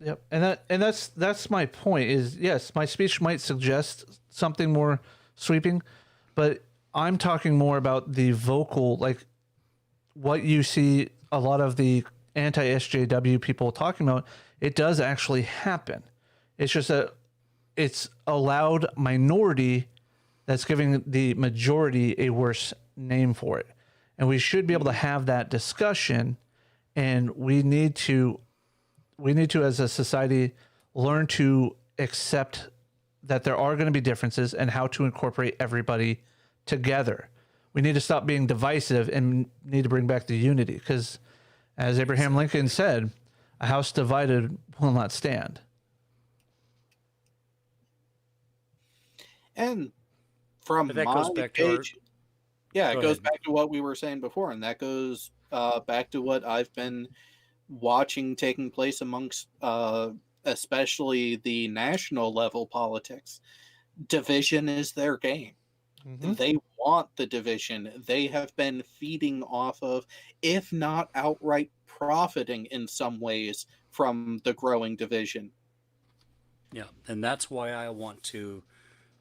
Yep, and that's my point. Is yes, my speech might suggest something more sweeping, but I'm talking more about the vocal, like what you see a lot of the anti-SJW people talking about. It does actually happen. It's just it's a loud minority that's giving the majority a worse name for it, and we should be able to have that discussion, and we need to as a society learn to accept that there are going to be differences and how to incorporate everybody together. We need to stop being divisive and need to bring back the unity, because as Abraham Lincoln said, a house divided will not stand. And from But that my goes back to our- page, yeah, it Go goes ahead. back to what we were saying before, and that goes back to what I've been watching taking place amongst especially the national level politics. Division is their game. They want the division. They have been feeding off of, if not outright profiting in some ways from the growing division. Yeah, and that's why I want to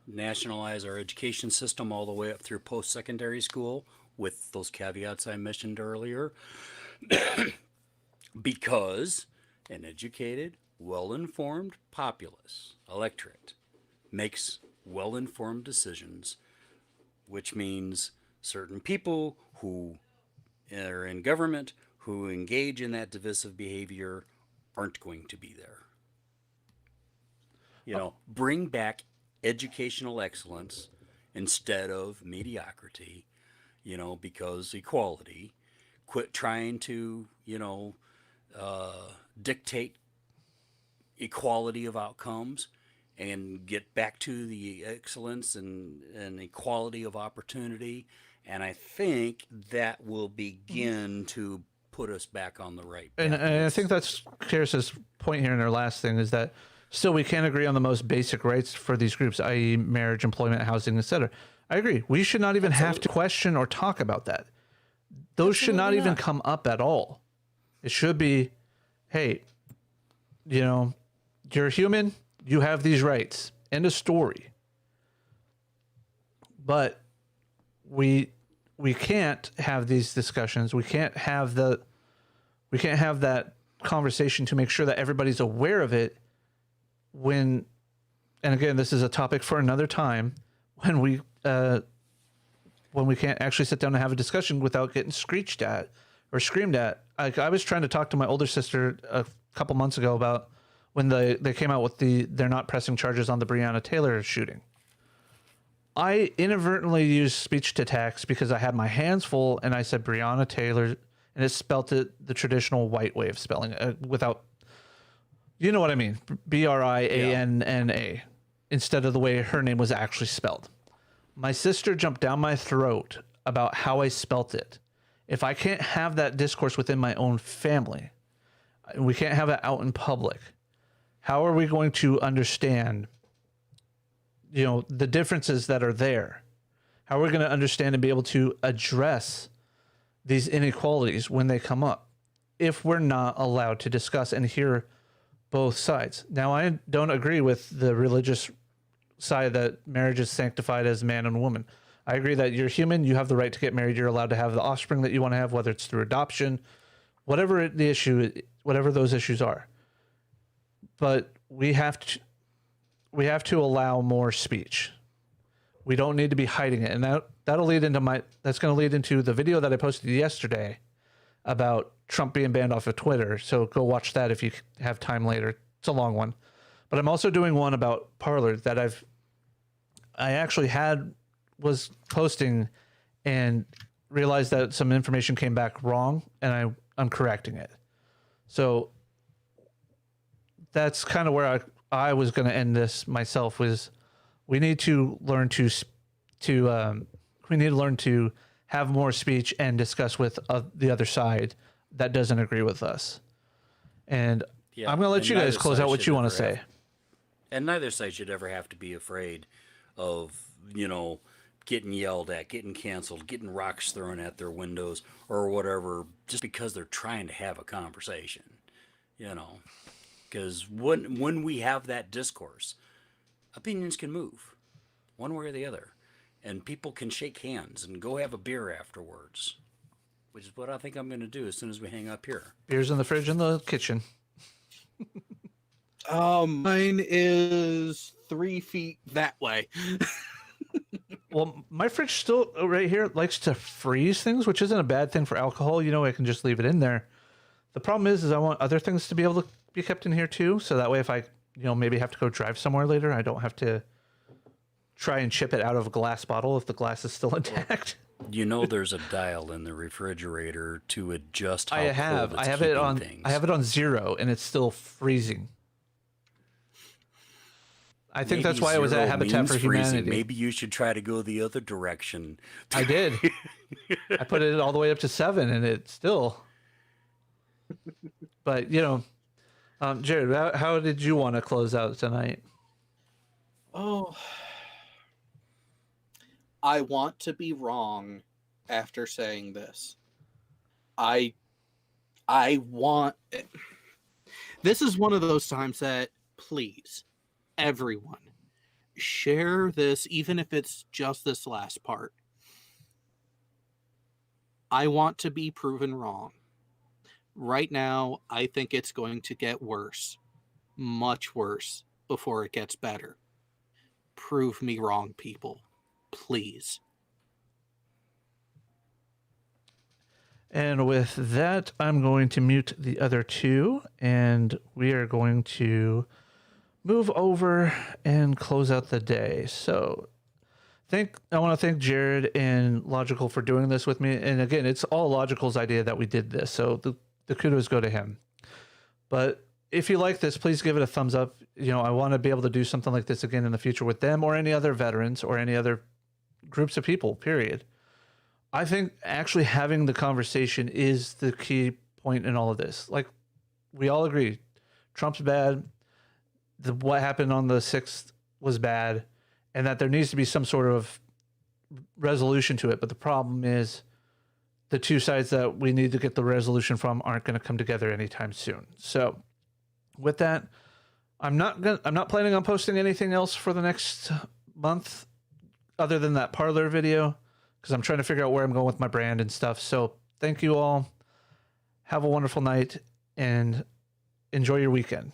nationalize our education system all the way up through post-secondary school with those caveats I mentioned earlier. Because an educated, well-informed populace, electorate, makes well-informed decisions, which means certain people who are in government who engage in that divisive behavior aren't going to be there. Bring back educational excellence instead of mediocrity, because equality. Quit trying to, dictate equality of outcomes and get back to the excellence and equality of opportunity. And I think that will begin to put us back on the right path. And I think that's Karis's point here in our last thing, is that still we can't agree on the most basic rights for these groups, i.e. marriage, employment, housing, etc. I agree. We should not even have to question or talk about that. Those should not even come up at all. It should be, hey, you're human, you have these rights. End of story. But we can't have these discussions. We can't have that conversation to make sure that everybody's aware of it and again, this is a topic for another time, when we can't actually sit down and have a discussion without getting screeched at or screamed at. I was trying to talk to my older sister a couple months ago about when they came out with they're not pressing charges on the Breonna Taylor shooting. I inadvertently used speech to text because I had my hands full, and I said Breonna Taylor, and it spelt it the traditional white way of spelling it without, you know what I mean, Brianna, instead of the way her name was actually spelled. My sister jumped down my throat about how I spelt it. If I can't have that discourse within my own family, and we can't have it out in public, how are we going to understand, the differences that are there? How are we going to understand and be able to address these inequalities when they come up if we're not allowed to discuss and hear both sides? Now, I don't agree with the religious side that marriage is sanctified as man and woman. I agree that you're human, you have the right to get married, you're allowed to have the offspring that you want to have, whether it's through adoption, whatever those issues are. But we have to allow more speech. We don't need to be hiding it. And that'll lead into that's going to lead into the video that I posted yesterday about Trump being banned off of Twitter. So go watch that if you have time later. It's a long one. But I'm also doing one about Parler that I actually was posting and realized that some information came back wrong, and I'm correcting it. So that's kind of where I was going to end this myself. Was we need to learn to have more speech and discuss with the other side that doesn't agree with us. And I'm going to let you guys close out what you want to say. And neither side should ever have to be afraid of, getting yelled at, getting canceled, getting rocks thrown at their windows or whatever, just because they're trying to have a conversation, Because when we have that discourse, opinions can move one way or the other. And people can shake hands and go have a beer afterwards, which is what I think I'm going to do as soon as we hang up here. Beer's in the fridge in the kitchen. Mine is 3 feet that way. Well, my fridge still right here likes to freeze things, which isn't a bad thing for alcohol. I can just leave it in there. The problem is I want other things to be able to be kept in here too. So that way, if I, maybe have to go drive somewhere later, I don't have to try and chip it out of a glass bottle if the glass is still intact. There's a dial in the refrigerator to adjust how I have it on things. I have it on 0 and it's still freezing. I think that's why I was at Habitat for Humanity. Maybe you should try to go the other direction. I did. I put it all the way up to 7 and it still. But, Jared, how did you want to close out tonight? Oh, I want to be wrong after saying this. I want... This is one of those times that, please, everyone, share this, even if it's just this last part. I want to be proven wrong. Right now, I think it's going to get worse. Much worse before it gets better. Prove me wrong, people. Please. And with that, I'm going to mute the other two, and we are going to move over and close out the day. So I want to thank Jared and Logical for doing this with me. And again, it's all Logical's idea that we did this. So the kudos go to him. But if you like this, please give it a thumbs up. I want to be able to do something like this again in the future with them or any other veterans or any other groups of people, period. I think actually having the conversation is the key point in all of this. Like, we all agree, Trump's bad. What happened on the 6th was bad, and that there needs to be some sort of resolution to it. But the problem is the two sides that we need to get the resolution from aren't going to come together anytime soon. So with that, I'm not planning on posting anything else for the next month other than that Parler video, because I'm trying to figure out where I'm going with my brand and stuff. So thank you all. Have a wonderful night and enjoy your weekend.